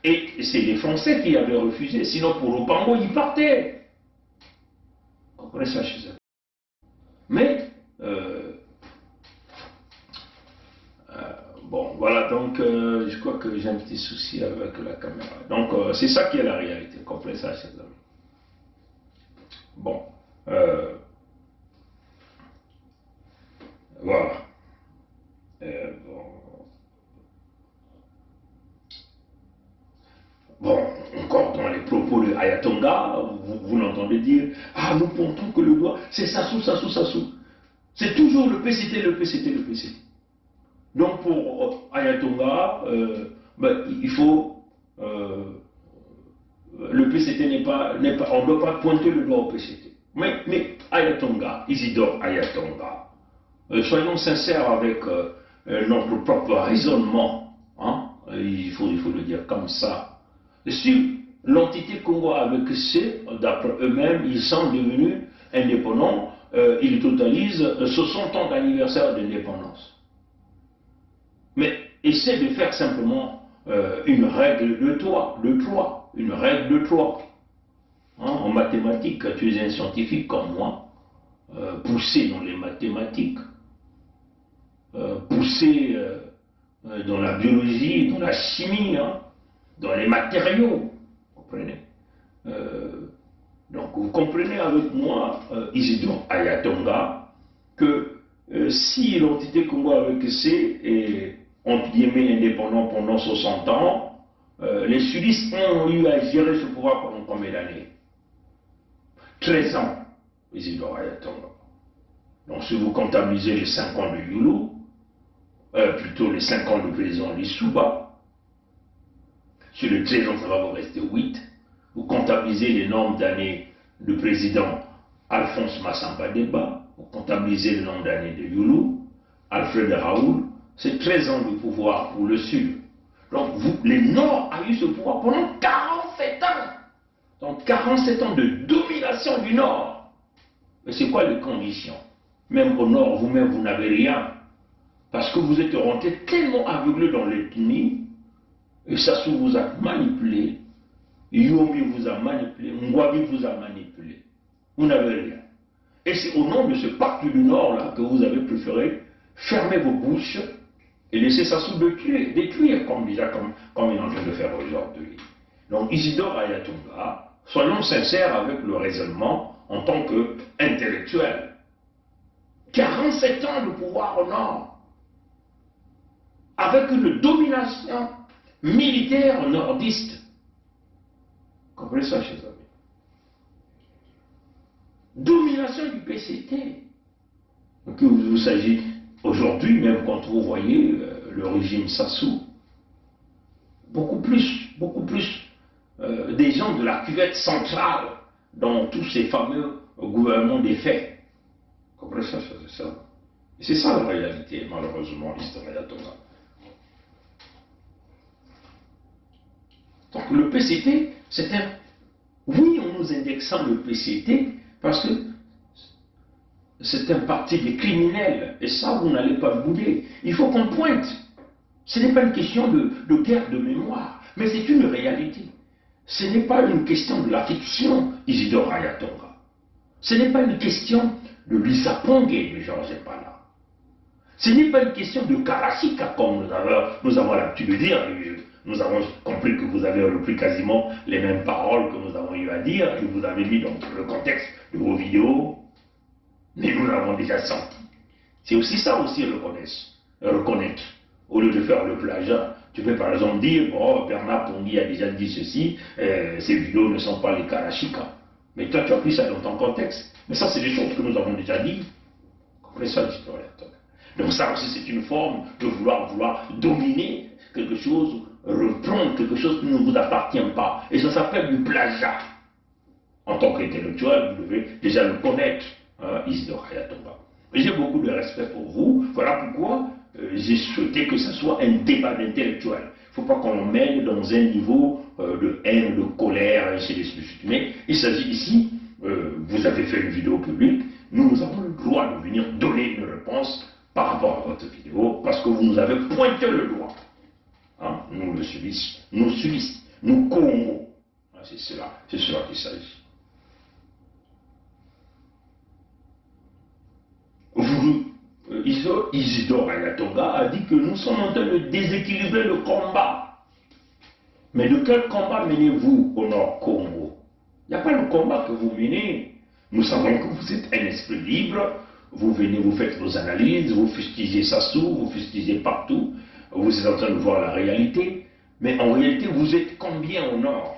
Et c'est les Français qui avaient refusé, sinon pour Opango, ils partaient. Vous comprenez ça chez eux. Mais, bon, voilà, donc je crois que j'ai un petit souci avec la caméra. Donc, c'est ça qui est la réalité, vous comprenez ça chez eux. Bon, voilà. Bon, encore dans les propos de Ayatonga, vous l'entendez dire, ah, nous pointons que le doigt, c'est Sassou, Sassou, Sassou. C'est toujours le PCT, le PCT, le PCT. Donc pour Ayatonga, il faut, le PCT n'est pas, on ne doit pas pointer le doigt au PCT. Mais Ayatonga, Isidore Ayatonga, soyons sincères avec notre propre raisonnement, hein, il faut le dire comme ça. Sur l'entité Congo avec C, d'après eux-mêmes, ils sont devenus indépendants, ils totalisent 60 ans d'anniversaire d'indépendance. Mais essaie de faire simplement une règle de 3, une règle de 3. Hein, en mathématiques, tu es un scientifique comme moi, poussé dans les mathématiques, poussé dans la biologie, dans la chimie, hein, dans les matériaux, vous comprenez. Donc vous comprenez avec moi, Isidore Ayatonga, que si l'entité Congo avec C est entre guillemets indépendant pendant 60 ans, les sudistes ont eu à gérer ce pouvoir pendant combien d'années? 13 ans, Isidore Ayatonga. Donc si vous comptabilisez les 5 ans de Youlou, plutôt les 5 ans de président Lissouba, sur les 13 ans, ça va vous rester 8. Vous comptabilisez les nombres d'années de président Alphonse Massamba Deba, vous comptabilisez le nombre d'années de Youlou, Alfred Raoul, c'est 13 ans de pouvoir pour le Sud. Donc les Nord a eu ce pouvoir pendant 47 ans. Donc 47 ans de domination du Nord. Mais c'est quoi les conditions? Même au Nord, vous-même, vous n'avez rien. Parce que vous êtes rentré tellement aveuglé dans l'ethnie, et Sassou vous a manipulé, Yomi vous a manipulé, Mwabi vous a manipulé. Vous n'avez rien. Et c'est au nom de ce pacte du Nord-là que vous avez préféré fermer vos bouches et laisser Sassou détruire comme il est en train de faire aujourd'hui. Donc Isidore Ayatonga, soyons sincères avec le raisonnement en tant qu'intellectuel. 47 ans de pouvoir au Nord, avec une domination militaire nordiste. Comprenez ça, chers amis? Domination du PCT. Donc, il s'agit aujourd'hui, même quand vous voyez le régime Sassou, beaucoup plus des gens de la cuvette centrale dans tous ces fameux gouvernements des faits. Comprenez ça, c'est ça. Et c'est ça la réalité, malheureusement, l'histoire Ayatonga. Donc le PCT, c'est un... Oui, on nous indexant le PCT parce que c'est un parti des criminels. Et ça, vous n'allez pas bouder. Il faut qu'on pointe. Ce n'est pas une question de guerre de mémoire, mais c'est une réalité. Ce n'est pas une question de la fiction, Isidore Ayatonga. Ce n'est pas une question de Lisa Pongé de Georges Epana. Ce n'est pas une question de Karachika, comme nous avons l'habitude de dire. Nous avons compris que vous avez repris quasiment les mêmes paroles que nous avons eu à dire, que vous avez mis dans le contexte de vos vidéos, mais nous l'avons déjà senti. C'est aussi ça aussi reconnaître. Au lieu de faire le plagiat, tu peux par exemple dire, oh, Bernard Pongui a déjà dit ceci, ces vidéos ne sont pas les Karachika. Mais toi tu as pris ça dans ton contexte. Mais ça c'est des choses que nous avons déjà dit. Comprenez ça l'histoire. Donc ça aussi c'est une forme de vouloir dominer quelque chose, reprendre quelque chose qui ne vous appartient pas. Et ça s'appelle du plagiat. En tant qu'intellectuel, vous devez déjà le connaître, Isidore Ayatonga. J'ai beaucoup de respect pour vous. Voilà pourquoi j'ai souhaité que ce soit un débat d'intellectuels. faut pas qu'on mène dans un niveau de haine, de colère, ainsi de suite. Mais il s'agit ici, vous avez fait une vidéo publique, nous avons le droit de venir donner une réponse par rapport à votre vidéo, parce que vous nous avez pointé le doigt. Hein, nous, le Suisse, nous Congo. Hein, c'est cela qu'il s'agit. Isidore Ayatonga a dit que nous sommes en train de déséquilibrer le combat. Mais de quel combat menez-vous au Nord Congo? Il n'y a pas le combat que vous menez. Nous savons que vous êtes un esprit libre. Vous venez, vous faites vos analyses, vous fustigez Sassou, vous fustigez partout. Vous êtes en train de voir la réalité. Mais en réalité, vous êtes combien au Nord?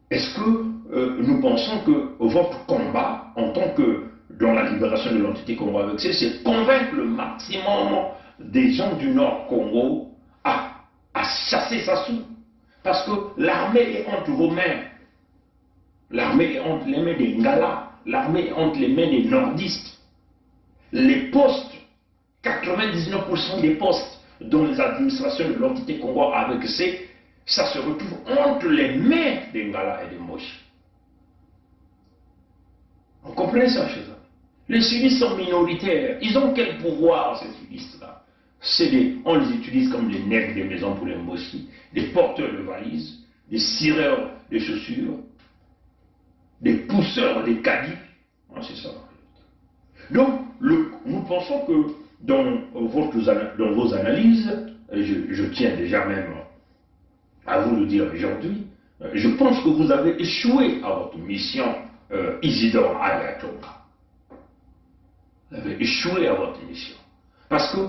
Est-ce que nous pensons que votre combat, en tant que dans la libération de l'entité Congo avec c'est convaincre le maximum des gens du Nord Congo à chasser Sassou? Parce que l'armée est entre vos mains. L'armée est entre les mains des Ngala. L'armée est entre les mains des nordistes. Les postes, 99% des postes dans les administrations de l'entité Congo avec ça se retrouve entre les mains des Ngala et des Moshi. On comprend ça chez eux? Les sudistes sont minoritaires. Ils ont quel pouvoir, ces sudistes-là? On les utilise comme des nègres des maisons pour les Moshi, des porteurs de valises, des cireurs de chaussures, des pousseurs, des caddies. C'est ça. Donc, nous pensons que dans vos analyses, je tiens déjà même à vous le dire aujourd'hui, je pense que vous avez échoué à votre mission, Isidore Ayatonga. Vous avez échoué à votre mission. Parce que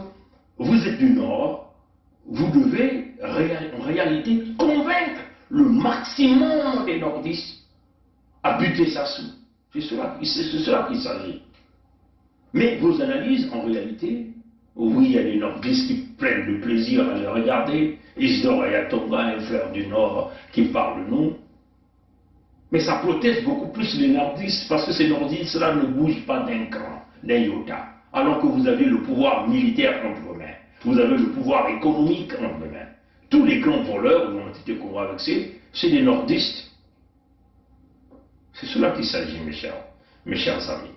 vous êtes du Nord, vous devez en réalité convaincre le maximum des nordistes à buter Sassou. C'est cela qu'il s'agit. Mais vos analyses, en réalité, oui, il y a des nordistes qui prennent du plaisir à les regarder. Isidore Ayatonga, un frère du Nord qui parle de nous. Mais ça protège beaucoup plus les nordistes, parce que ces nordistes-là ne bougent pas d'un cran, d'un iota. Alors que vous avez le pouvoir militaire entre vos mains. Vous avez le pouvoir économique entre vos mains. Tous les grands voleurs dont l'entité Congo avec c'est des nordistes. C'est cela qu'il s'agit, mes chers amis.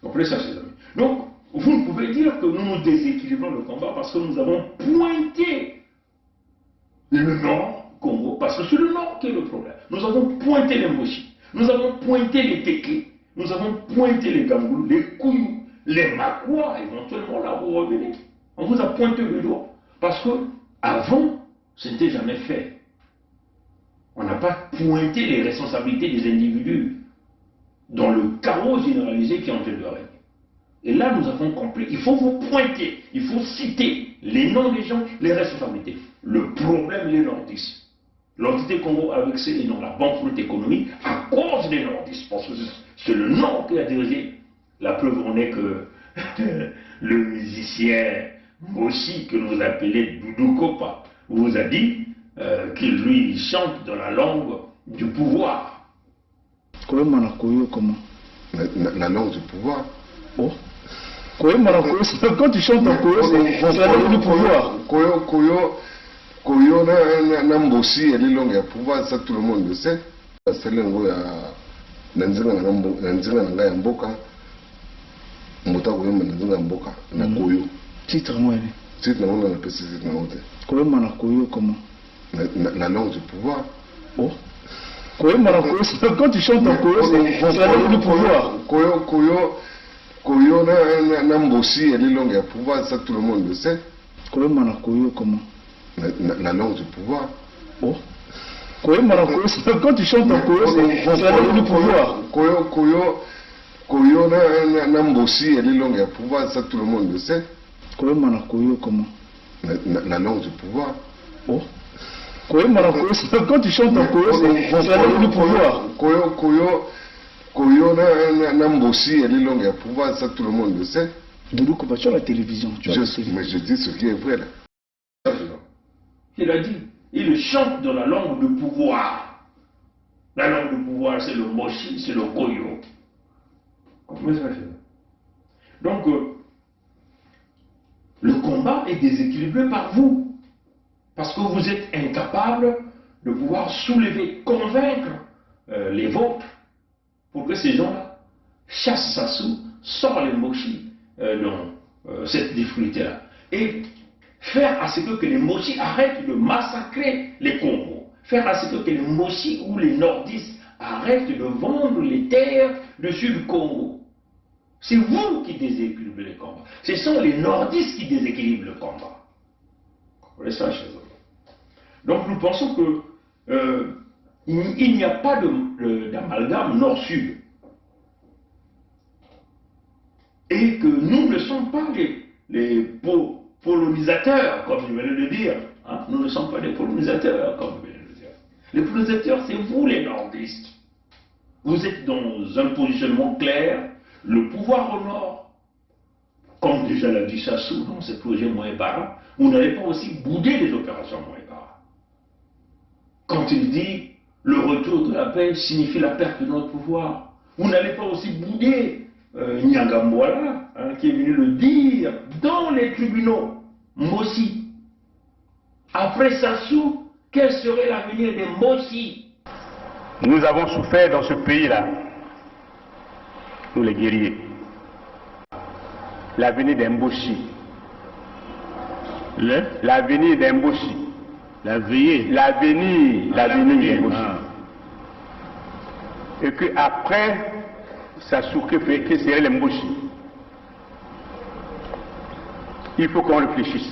Vous comprenez ça, chers amis? Donc, vous ne pouvez dire que nous nous déséquilibrons le combat parce que nous avons pointé le Nord Congo, parce que c'est le Nord qui est le problème. Nous avons pointé les Moshi, nous avons pointé les Teke, nous avons pointé les Gamboulou, les Kouyou, les Makwa, éventuellement là vous revenez. On vous a pointé le doigt. Parce que avant, ce n'était jamais fait. On n'a pas pointé les responsabilités des individus dans le chaos généralisé qui est en train de régner. Et là, nous avons compris, il faut vous pointer, il faut citer les noms des gens, les responsabilités. Le problème, les nordistes. L'entité Congo avec ses noms, la banqueroute économique, à cause des nordistes. Parce que c'est le Nord qui a dirigé. La preuve en est que le musicien Moshi, que vous appelez Doudou Kopa, vous a dit qu'il lui chante dans la langue du pouvoir. Comment? La langue du pouvoir. Oh. Quand tu chantes en Koyo, c'est la langue du pouvoir. Koyo na Mbosi, elle est langue du pouvoir, ça tout le monde le sait. C'est la langue ya Nanzinga na Mboka. Mota Koyo Nanzinga Mboka na Koyo. Titre moi. Titre na on a passé titre na hote. Koyo comment? La langue du pouvoir. Oh. Quand tu chantes en Koyo, c'est la langue du pouvoir. Koyo na Mbosi, elle est langue du pouvoir, ça tout le monde le sait. Koyo comment? La langue du pouvoir. Oh. Quand tu chantes en Koyo, c'est la langue du pouvoir. Koyo na Mbosi, elle est langue du pouvoir, ça tout le monde le sait. Koyo comment? La langue du pouvoir. Oh. Quand tu chantes en Koyo, c'est la langue du pouvoir. Koyo na Mbosi, elle est langue du pouvoir, ça tout le monde le sait. Doudou Kopa, tu as la télévision. Mais je dis ce qui est vrai là. Il a dit, il chante dans la langue du pouvoir. La langue du pouvoir, c'est le Moshi, c'est le Koyo. Donc, le combat est déséquilibré par vous. Parce que vous êtes incapable de pouvoir soulever, convaincre les vôtres pour que ces gens-là chassent Sassou, sortent les Moshi dans cette difficulté-là. Et faire à ce que les Moshi arrêtent de massacrer les Congos. Faire à ce que les Moshi ou les nordistes arrêtent de vendre les terres du sud du Congo. C'est vous qui déséquilibrez les combats. Ce sont les nordistes qui déséquilibrent le combat. Vous comprenez ça, chers amis? Donc nous pensons que il n'y a pas d'amalgame nord-sud. Et que nous ne sommes pas les polonisateurs, comme je venais de le dire. Hein? Nous ne sommes pas des polonisateurs, comme je venais de le dire. Les polonisateurs, c'est vous les nordistes. Vous êtes dans un positionnement clair, le pouvoir au nord, comme déjà l'a dit Sassou dans ce projet Moëbara, vous n'allez pas aussi bouder les opérations Moëbara. Quand il dit le retour de la paix signifie la perte de notre pouvoir, vous n'allez pas aussi bouder Nyangambwala, hein, qui est venu le dire dans les tribunaux Moshi. Après Sassou, quel serait l'avenir des Moshi? Nous avons souffert dans ce pays-là, nous les guerriers. L'avenir d'Mboshi. L'avenir d'Mboshi. L'avenir d'Mboshi. Et qu'après Sassou, que serait l'Mboshi? Il faut qu'on réfléchisse.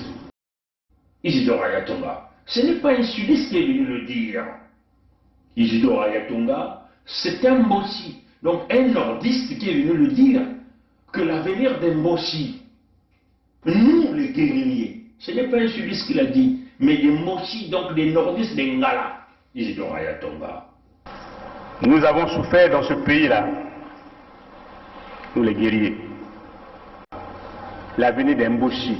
Isidore Ayatonga, ce n'est pas un sudiste qui est venu le dire. Isidore Ayatonga, c'est un Moshi, donc un nordiste qui est venu le dire, que l'avenir des Moshi, nous les guerriers, ce n'est pas un sudiste qui l'a dit, mais des Moshi, donc des nordistes, des Ngala, Isidore Ayatonga. Nous avons souffert dans ce pays-là, nous les guerriers. L'avenir d'Mboshi.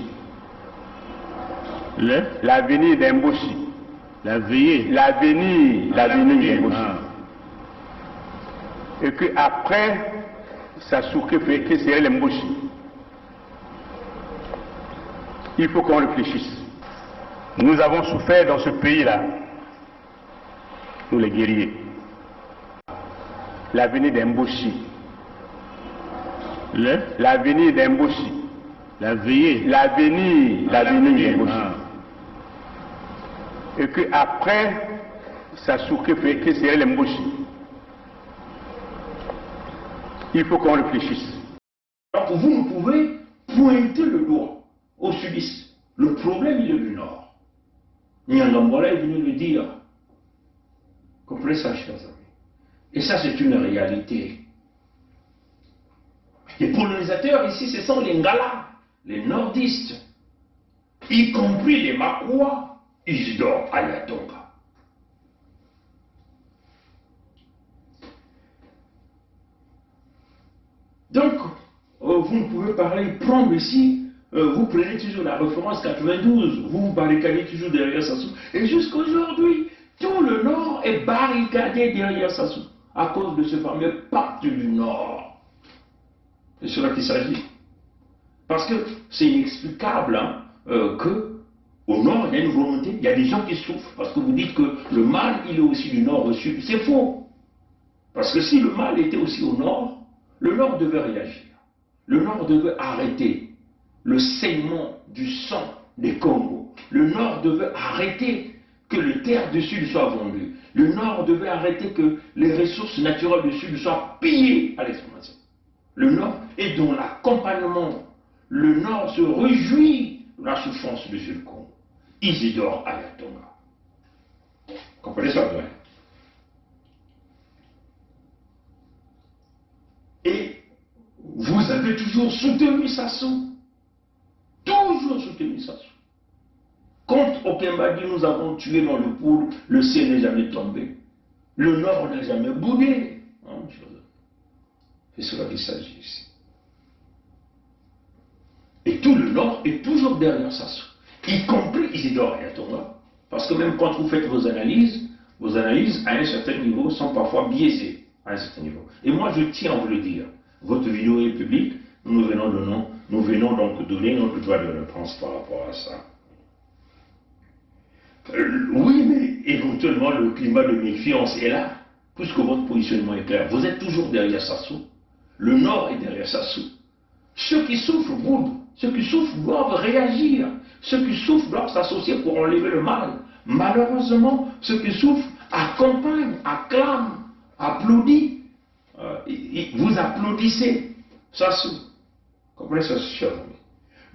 L'avenir d'Mboshi. L'avenir d'Mboshi. Et qu'après Sassou, que serait l'Mboshi? Il faut qu'on réfléchisse. Nous avons souffert dans ce pays-là, nous les guerriers. L'avenir d'Mboshi. L'avenir d'Mboshi. L'avenir d'Mboshi. Et qu'après Sassou, que serait l'Mboshi? Il faut qu'on réfléchisse. Alors vous pouvez pointer le doigt au sudiste. Le problème, il est du nord. Nyangambwala est venu le dire. Comprenez ça, chers amis. Et ça, c'est une réalité. Les colonisateurs ici, ce sont les Ngala, les nordistes, y compris les Makwa, Isidore Ayatonga. Donc, vous ne pouvez prendre ici, vous prenez toujours la référence 92, vous barricadez toujours derrière Sassou, et jusqu'aujourd'hui, tout le nord est barricadé derrière Sassou, à cause de ce fameux pacte du nord. C'est cela qu'il s'agit. Parce que c'est inexplicable hein, qu'au nord, il y a une volonté, il y a des gens qui souffrent. Parce que vous dites que le mal, il est aussi du nord au sud. C'est faux. Parce que si le mal était aussi au nord, le nord devait réagir. Le nord devait arrêter le saignement du sang des Congos. Le nord devait arrêter que les terres du sud soient vendues. Le nord devait arrêter que les ressources naturelles du sud soient pillées à l'exploitation. Le nord est dans l'accompagnement. Le nord se réjouit de la souffrance du sud Congo. Isidore Ayatonga. Comprenez ça, ouais? Et vous avez toujours soutenu Sassou. Toujours soutenu Sassou. Quand Okemba dit nous avons tué dans le poule, le ciel n'est jamais tombé. Le nord n'a jamais boudé. C'est cela qu'il s'agit ici. Et tout le nord est toujours derrière Sassou, y compris Isidore Ayatonga. Parce que même quand vous faites vos analyses à un certain niveau sont parfois biaisées à un certain niveau. Et moi je tiens à vous le dire, votre vidéo est publique, nous venons donc donner notre droit de réponse par rapport à ça. Oui, mais éventuellement le climat de méfiance est là, puisque votre positionnement est clair. Vous êtes toujours derrière Sassou. Le Nord est derrière Sassou. Ceux qui souffrent boudent. Ceux qui souffrent doivent réagir. Ceux qui souffrent doivent s'associer pour enlever le mal. Malheureusement, ceux qui souffrent accompagnent, acclament, applaudissent. Vous applaudissez Sassou. Comprenez ça, cher ami?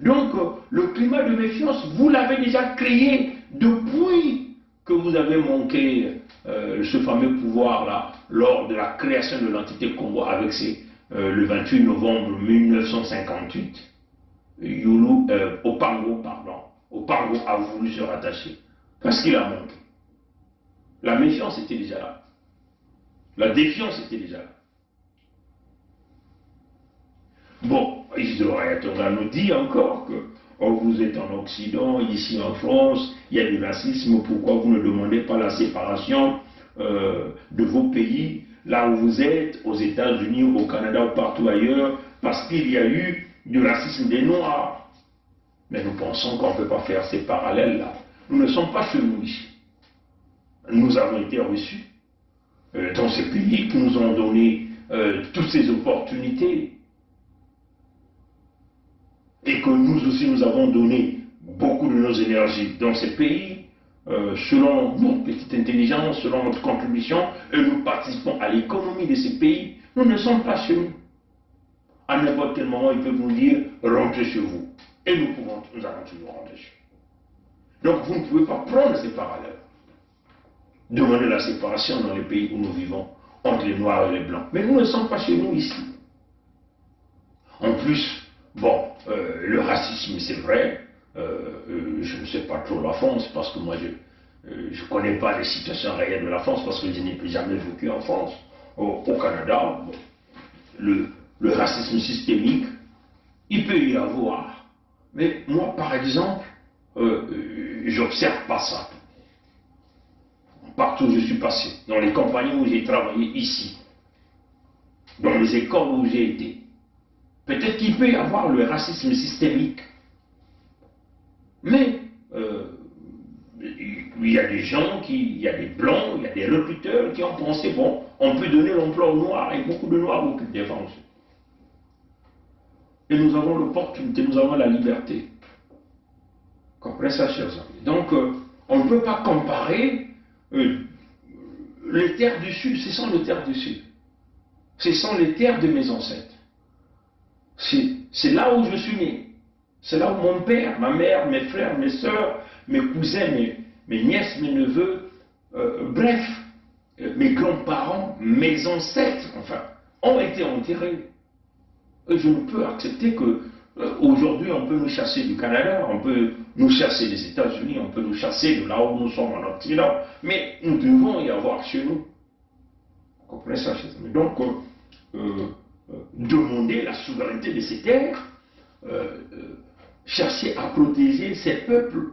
Donc, le climat de méfiance, vous l'avez déjà créé depuis que vous avez manqué ce fameux pouvoir-là lors de la création de l'entité Congo avec le 28 novembre 1958. Opango a voulu se rattacher parce qu'il a manqué. La méfiance était déjà là. La défiance était déjà là. Bon, Isidore Ayatonga nous dit encore que vous êtes en Occident, ici en France, il y a du racisme, pourquoi vous ne demandez pas la séparation de vos pays, là où vous êtes, aux États-Unis, au Canada ou partout ailleurs, parce qu'il y a eu du racisme des Noirs. Mais nous pensons qu'on ne peut pas faire ces parallèles-là. Nous ne sommes pas chez nous ici. Nous avons été reçus dans ces pays qui nous ont donné toutes ces opportunités. Et que nous aussi, nous avons donné beaucoup de nos énergies dans ces pays, selon notre petite intelligence, selon notre contribution, et nous participons à l'économie de ces pays. Nous ne sommes pas chez nous. À n'importe quel moment, ils peuvent nous dire « rentrez chez vous ». Et nous allons toujours rentrer chez nous. Donc vous ne pouvez pas prendre ces parallèles. Demander la séparation dans les pays où nous vivons, entre les Noirs et les Blancs. Mais nous ne sommes pas chez nous ici. En plus, bon, le racisme, c'est vrai, je ne sais pas trop la France, parce que moi, je ne connais pas les situations réelles de la France, parce que je n'ai plus jamais vécu en France. Au Canada, bon, le racisme systémique, il peut y avoir. Mais moi, par exemple, j'observe pas ça. Partout où je suis passé, dans les compagnies où j'ai travaillé ici, dans les écoles où j'ai été, peut-être qu'il peut y avoir le racisme systémique. Mais il y a des gens, il y a des blancs, il y a des recruteurs qui ont pensé, bon, on peut donner l'emploi aux Noirs, et beaucoup de Noirs occupent des fonctions. Et nous avons l'opportunité, nous avons la liberté. Comprenez ça, chers amis? Donc, on ne peut pas comparer les terres du Sud, ce sont les terres du Sud. Ce sont les terres de mes ancêtres. C'est là où je suis né. C'est là où mon père, ma mère, mes frères, mes soeurs, mes cousins, mes nièces, mes neveux, bref, mes grands-parents, mes ancêtres, enfin, ont été enterrés. Et je ne peux accepter que aujourd'hui on peut nous chasser du Canada, on peut nous chasser des États-Unis, on peut nous chasser de là où nous sommes en Occident, mais nous devons y avoir chez nous. Vous comprenez ça, chers amis? Donc, demander la souveraineté de ces terres, chercher à protéger ces peuples,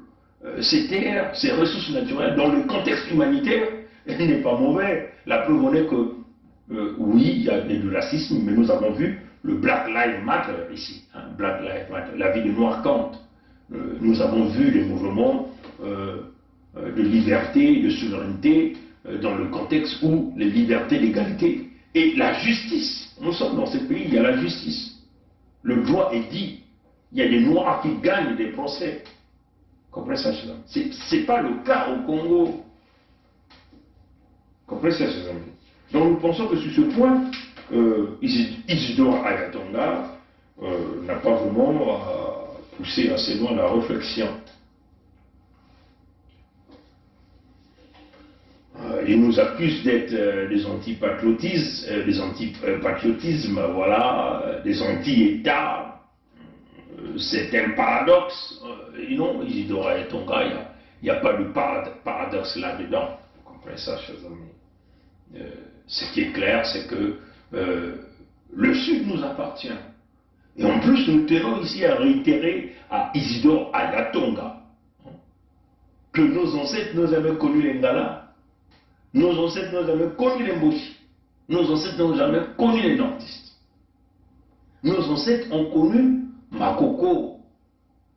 ces terres, ces ressources naturelles dans le contexte humanitaire n'est pas mauvais. La preuve en est que oui, il y a du racisme, mais nous avons vu le Black Lives Matter ici, hein, Black Lives Matter, la vie de Noir compte. Nous avons vu des mouvements de liberté, de souveraineté, dans le contexte où les libertés, l'égalité et la justice, nous sommes dans ce pays, il y a la justice. Le droit est dit, il y a des Noirs qui gagnent des procès. Comprenez ça, chers amis? Ce n'est pas le cas au Congo. Comprenez ça, chers amis? Donc nous pensons que sur ce point, Isidore Ayatonga n'a pas vraiment poussé assez loin la réflexion. Il nous accuse d'être des anti-patriotismes, voilà, des anti-États. C'est un paradoxe. Non, Isidore Ayatonga, il n'y a pas de paradoxe là-dedans. Vous comprenez ça, chers amis? Ce qui est clair, c'est que le Sud nous appartient. Et en plus, nous tenons ici à réitérer à Isidore Ayatonga que nos ancêtres n'ont jamais connu les Ngala, nos ancêtres n'ont jamais connu les Mboshi, nos ancêtres n'ont jamais connu les Nordistes. Nos ancêtres ont connu Makoko,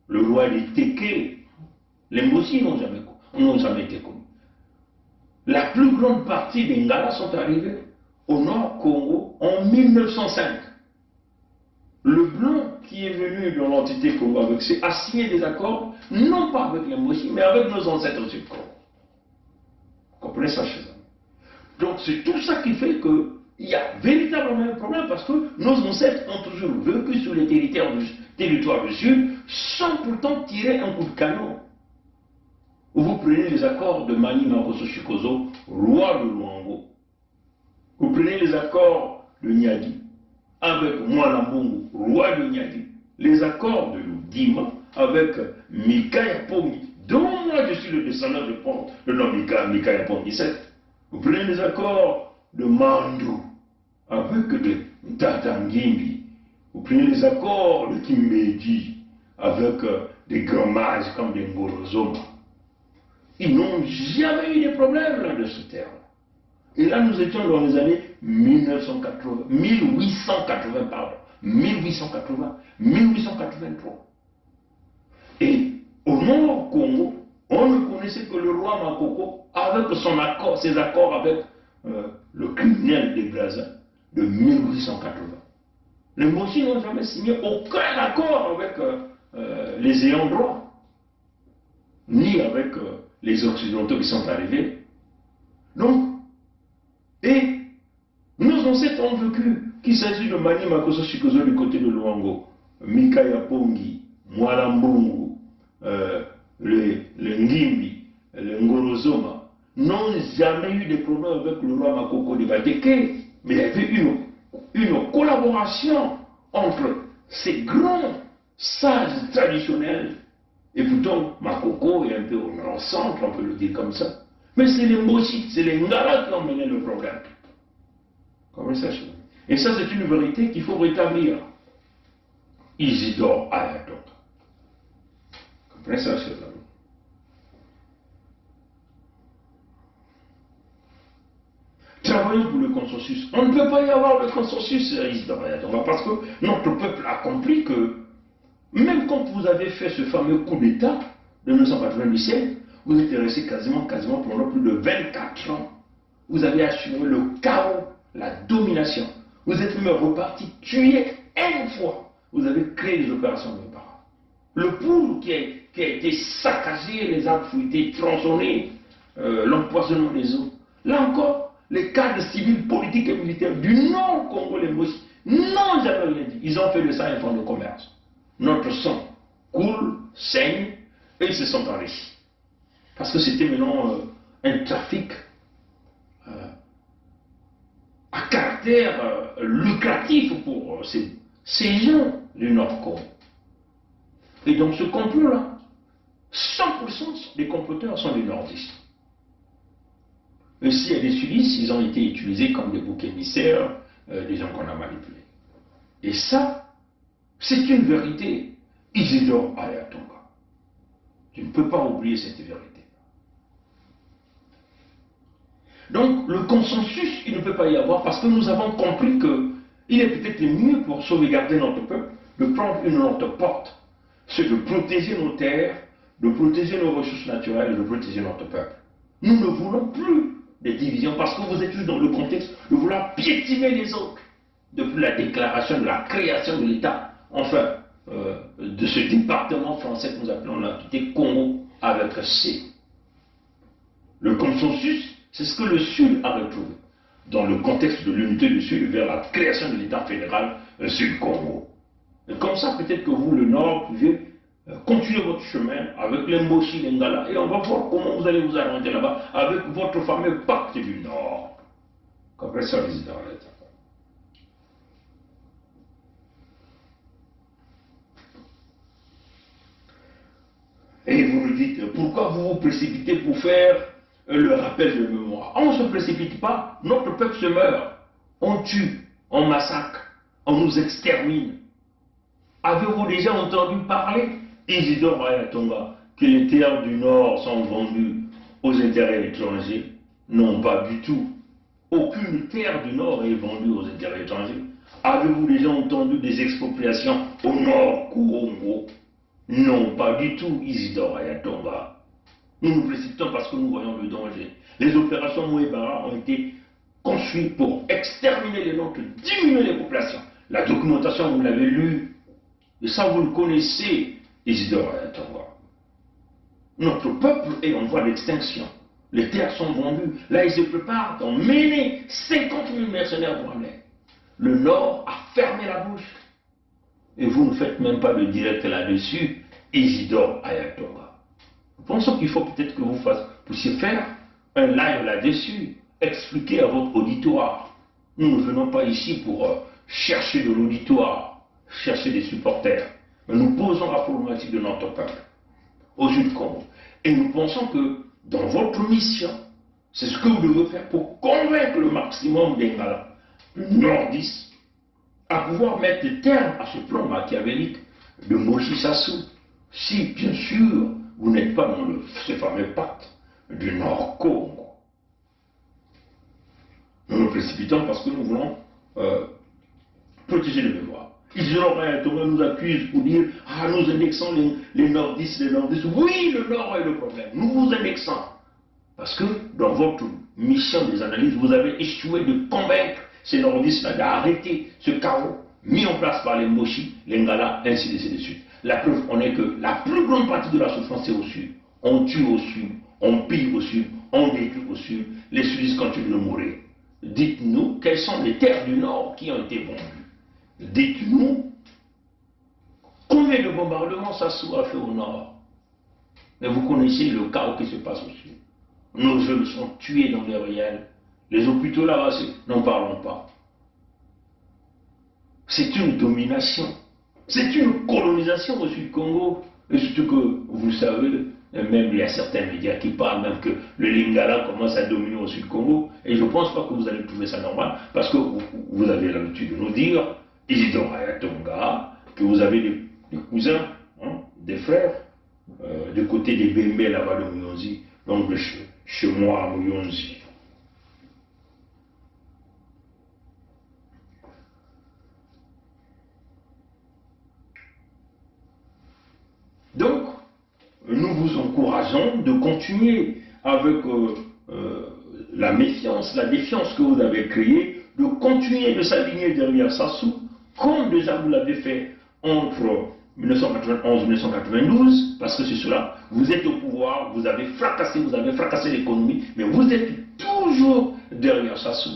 le roi des Teke. Les Mboshi n'ont jamais connu. n'ont jamais été connus. La plus grande partie des Ngala sont arrivés au Nord Congo en 1905. Le blanc qui est venu dans l'entité Congo avec a signé des accords, non pas avec les Moshi, mais avec nos ancêtres du Congo. Vous comprenez ça chez eux? Donc c'est tout ça qui fait qu'il y a véritablement un problème parce que nos ancêtres ont toujours vécu sur les territoires du Sud sans pourtant tirer un coup de canon. Vous prenez les accords de Mani Makosso Chikozo, roi de Luango. Vous prenez les accords de Nyadi avec Mwalambungu, roi de Nyadi. Les accords de Ludima avec Mikaya Pongi, dont moi je suis le descendant de nom Mikaya Pongi 7. Vous prenez les accords de Mandu avec des Tatangimbi. Vous prenez les accords de Kimbeji avec des grands mages comme des Ngorozoma. Ils n'ont jamais eu de problème là de ce terme. Et là, nous étions dans les années 1883. Et au Nord Congo, on ne connaissait que le roi Makoko avec ses accords avec le criminel des Brazza de 1880. Les Moshi n'ont jamais signé aucun accord avec les ayants droit, ni avec les Occidentaux qui sont arrivés. Donc, et nos ancêtres ont vécu, qu'il s'agit de Mani Makosso Chikozo du côté de Luango, Mikaya Pongi, Mwalambungu, les Ngimbi, les Ngorozoma, n'ont jamais eu de problème avec le roi Makoko de Bateke, mais il y avait une collaboration entre ces grands sages traditionnels. Et pourtant, Makoko est un peu au nord-centre, on peut le dire comme ça. Mais c'est les Moshi, c'est les Ngala qui ont mené le problème. Comment ça? Et ça, c'est une vérité qu'il faut rétablir. Isidore Ayatonga. Comprenez ça, chers amis? Travaillons pour le consensus. On ne peut pas y avoir le consensus, Isidore Ayatonga, parce que notre peuple a compris que même quand vous avez fait ce fameux coup d'État de 1997, vous êtes resté quasiment pendant plus de 24 ans. Vous avez assuré le chaos, la domination. Vous êtes même reparti tuer une fois. Vous avez créé des opérations de parents. Le poule qui a été saccagé, les arbres ont été tronçonnés, l'empoisonnement des eaux. Là encore, les cadres civils, politiques et militaires du Nord Congo, les Moshi, n'ont jamais rien dit. Ils ont fait de ça un fonds de commerce. Notre sang coule, saigne, et ils se sont enrichis. Parce que c'était maintenant un trafic à caractère lucratif pour ces gens du Nord Congo. Et donc ce complot-là, 100% des comploteurs sont des nordistes. Et s'il y a des sudistes, ils ont été utilisés comme des boucs émissaires, des gens qu'on a manipulés. Et ça, c'est une vérité. Isidore Ayatonga. Tu ne peux pas oublier cette vérité. Donc, le consensus, il ne peut pas y avoir parce que nous avons compris qu'il est peut-être mieux pour sauvegarder notre peuple de prendre une autre porte. C'est de protéger nos terres, de protéger nos ressources naturelles et de protéger notre peuple. Nous ne voulons plus des divisions parce que vous êtes juste dans le contexte de vouloir piétiner les autres. Depuis la déclaration de la création de l'État, enfin, de ce département français que nous appelons l'entité Congo avec C. Le consensus, c'est ce que le Sud a retrouvé dans le contexte de l'unité du Sud vers la création de l'État fédéral Sud-Congo. Et comme ça, peut-être que vous, le Nord, pouvez continuer votre chemin avec les Moshi, les Ngala, et on va voir comment vous allez vous arranger là-bas avec votre fameux pacte du Nord. Comprenez ça, les idées. Et vous nous dites, pourquoi vous vous précipitez pour faire le rappel de mémoire? On ne se précipite pas, notre peuple se meurt. On tue, on massacre, on nous extermine. Avez-vous déjà entendu parler, Isidore Ayatonga, que les terres du Nord sont vendues aux intérêts étrangers? Non, pas du tout. Aucune terre du Nord est vendue aux intérêts étrangers. Avez-vous déjà entendu des expropriations au Nord Congo? Non, pas du tout, Isidore Ayatonga. Nous nous précipitons parce que nous voyons le danger. Les opérations Mouébara ont été construites pour exterminer les nôtres, diminuer les populations. La documentation, vous l'avez lue, et ça vous le connaissez, Isidore Ayatonga. Notre peuple est en voie d'extinction. Les terres sont vendues. Là, ils se préparent à emmener 50 000 mercenaires pour amener. Le Nord a fermé la bouche. Et vous ne faites même pas de direct là-dessus, Isidore Ayatonga. Nous pensons qu'il faut peut-être que vous puissiez faire un live là-dessus, expliquer à votre auditoire. Nous ne venons pas ici pour chercher de l'auditoire, chercher des supporters. Mais nous posons la problématique de notre peuple au Sud-Congo. Et nous pensons que dans votre mission, c'est ce que vous devez faire pour convaincre le maximum des Ngala, nordistes, à pouvoir mettre terme à ce plan machiavélique de Moïse Sassou. Si, bien sûr, vous n'êtes pas dans ce fameux pacte du Nord-Congo. Nous nous précipitons parce que nous voulons protéger les mémoires. Isidore Ayatonga nous accuse pour dire « Ah, nous indexons les nordistes, les nordistes. » Oui, le Nord est le problème. Nous vous indexons. Parce que dans votre mission des analyses, vous avez échoué de convaincre ces nordistes-là d'arrêter ce chaos mis en place par les Moshi, les Ngala, ainsi de suite. La preuve en est que la plus grande partie de la souffrance est au sud. On tue au sud, on pille au sud, on détruit au sud. Les sudistes continuent de mourir. Dites-nous quelles sont les terres du Nord qui ont été vendues. Dites-nous combien de bombardements Sassou a fait au Nord. Mais vous connaissez le chaos qui se passe au sud. Nos jeunes sont tués dans les ruelles. Les hôpitaux là, n'en parlons pas. C'est une domination. C'est une colonisation au Sud-Congo. Et surtout que, vous savez, même il y a certains médias qui parlent même que le Lingala commence à dominer au Sud-Congo. Et je ne pense pas que vous allez trouver ça normal, parce que vous avez l'habitude de nous dire, Isidore Ayatonga, que vous avez des cousins, hein, des frères, du côté des Bembe là-bas de Mouyonzi, donc de chez moi à Mouyonzi. Donc, nous vous encourageons de continuer avec la méfiance, la défiance que vous avez créée, de continuer de s'aligner derrière Sassou, comme déjà vous l'avez fait entre 1991 et 1992, parce que c'est cela, vous êtes au pouvoir, vous avez fracassé l'économie, mais vous êtes toujours derrière Sassou.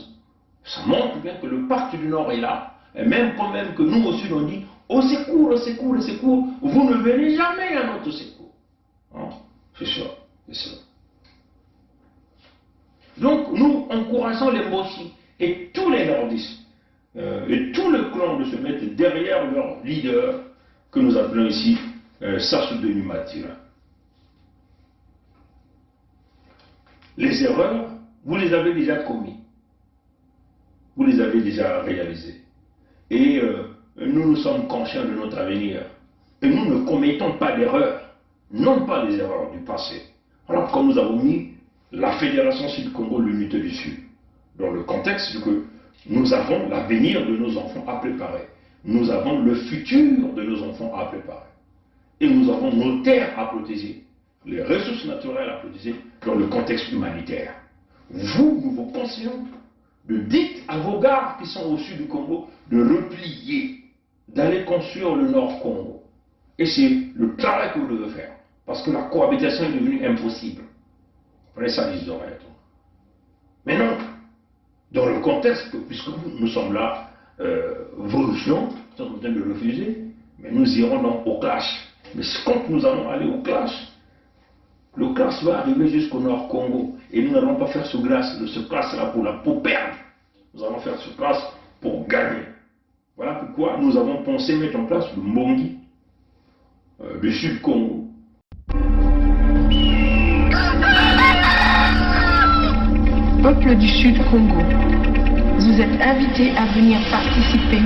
Ça montre bien que le pacte du Nord est là, et même quand même que nous aussi on dit, au secours, au secours, au secours, vous ne venez jamais à notre secours. Hein? C'est ça, c'est ça. Donc nous encourageons les Moshi et tous les nordistes et tout le clan de se mettre derrière leur leader que nous appelons ici Sassou Denis Matira. Les erreurs, vous les avez déjà commises. Vous les avez déjà réalisées. Et nous nous sommes conscients de notre avenir. Et nous ne commettons pas d'erreurs. Non pas les erreurs du passé. Alors comme nous avons mis la Fédération Sud-Congo, l'unité du Sud, dans le contexte que nous avons l'avenir de nos enfants à préparer. Nous avons le futur de nos enfants à préparer. Et nous avons nos terres à protéger, les ressources naturelles à protéger dans le contexte humanitaire. Vous, nous vous conseillons de dire à vos gars qui sont au sud du Congo de replier, d'aller construire le Nord-Congo. Et c'est le travail que vous devez faire, parce que la cohabitation est devenue impossible. Prenez ça, les oreilles. Mais non, dans le contexte, puisque nous sommes là, vos gens sont en train de refuser, mais nous irons donc au clash. Mais quand nous allons aller au clash, le clash va arriver jusqu'au Nord-Congo. Et nous n'allons pas faire ce clash-là pour perdre. Nous allons faire ce clash pour gagner. Voilà pourquoi nous avons pensé mettre en place le Mbongi du Sud-Congo. Peuple du Sud-Congo, vous êtes invités à venir participer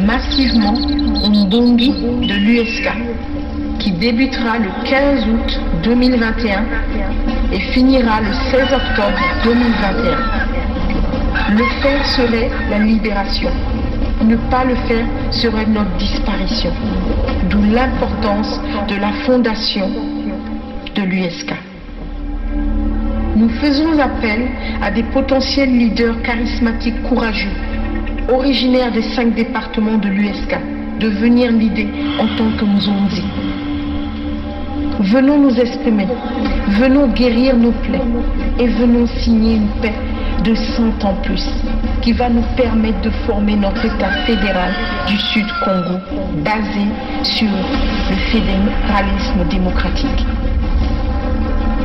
massivement au Mbongi de l'USK, qui débutera le 15 août 2021 et finira le 16 octobre 2021. Le faire serait la libération. Ne pas le faire serait notre disparition. D'où l'importance de la fondation de l'USK. Nous faisons appel à des potentiels leaders charismatiques courageux, originaires des 5 départements de l'USK, de venir l'idée en tant que Mzonzi. Venons nous exprimer, venons guérir nos plaies et venons signer une paix de 100 ans plus qui va nous permettre de former notre État fédéral du Sud Congo basé sur le fédéralisme démocratique.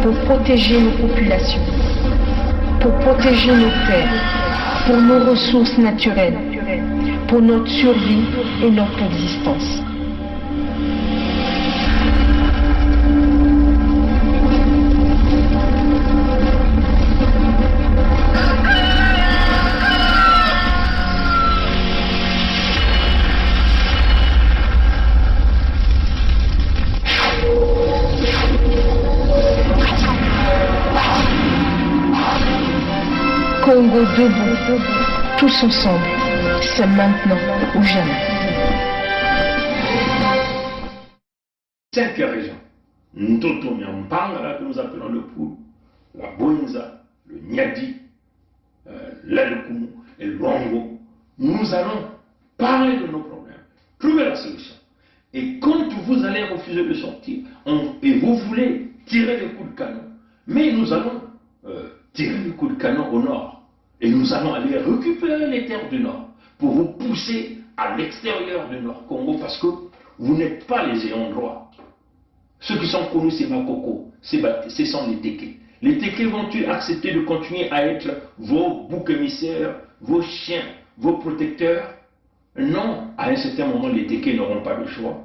Pour protéger nos populations, pour protéger nos terres, pour nos ressources naturelles, pour notre survie et notre existence. Congo debout, tous ensemble, c'est maintenant ou jamais. 5 régions. Ntoto Miampanga, que nous appelons le Pou, la Boinza, le Nyadi, l'Alukumu et le Luango. Nous allons parler de nos problèmes, trouver la solution. Et quand vous allez refuser de sortir, et vous voulez tirer des coups de canon, mais nous allons tirer des coups de canon au nord. Et nous allons aller récupérer les terres du Nord pour vous pousser à l'extérieur du Nord Congo parce que vous n'êtes pas les ayants droit. Ceux qui sont connus, c'est Makoko, ce sont les Téké. Les Téké vont-ils accepter de continuer à être vos boucs émissaires, vos chiens, vos protecteurs? Non, à un certain moment, les Téké n'auront pas le choix.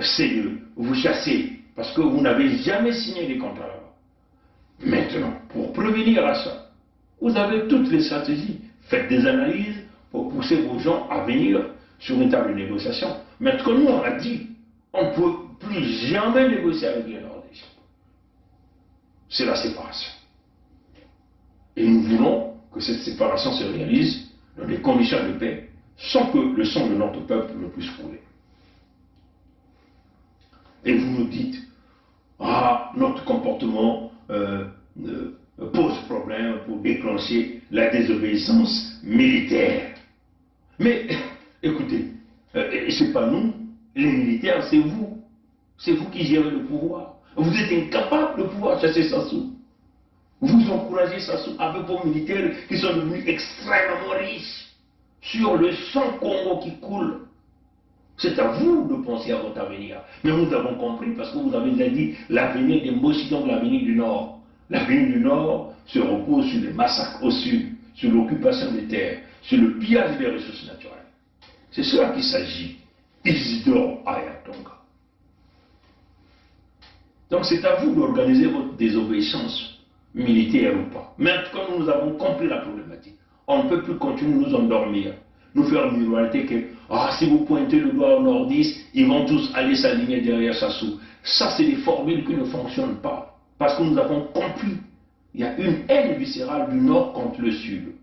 C'est de vous chasser parce que vous n'avez jamais signé les contrats là-bas. Maintenant, pour prévenir à ça, vous avez toutes les stratégies. Faites des analyses pour pousser vos gens à venir sur une table de négociation. Mais comme nous, on a dit, on ne peut plus jamais négocier avec les Nordistes. C'est la séparation. Et nous voulons que cette séparation se réalise dans des conditions de paix, sans que le sang de notre peuple ne puisse couler. Et vous nous dites, ah, notre comportement pose problème pour déclencher la désobéissance militaire. Mais écoutez, c'est pas nous, les militaires, c'est vous. C'est vous qui gérez le pouvoir. Vous êtes incapable de pouvoir chasser Sassou. Vous encouragez Sassou avec vos militaires qui sont devenus extrêmement riches sur le sang Congo qui coule. C'est à vous de penser à votre avenir. Mais nous avons compris parce que vous avez déjà dit l'avenir des Mbossi, donc l'avenir du Nord. L'avenir du Nord se repose sur les massacres au Sud, sur l'occupation des terres, sur le pillage des ressources naturelles. C'est cela qu'il s'agit. Isidore Ayatonga. Donc c'est à vous d'organiser votre désobéissance, militaire ou pas. Maintenant nous avons compris la problématique. On ne peut plus continuer de nous endormir, nous faire miroiter que si vous pointez le doigt aux nordistes, ils vont tous aller s'aligner derrière Sassou. Ça, c'est des formules qui ne fonctionnent pas. Parce que nous avons compris, il y a une haine viscérale du Nord contre le Sud.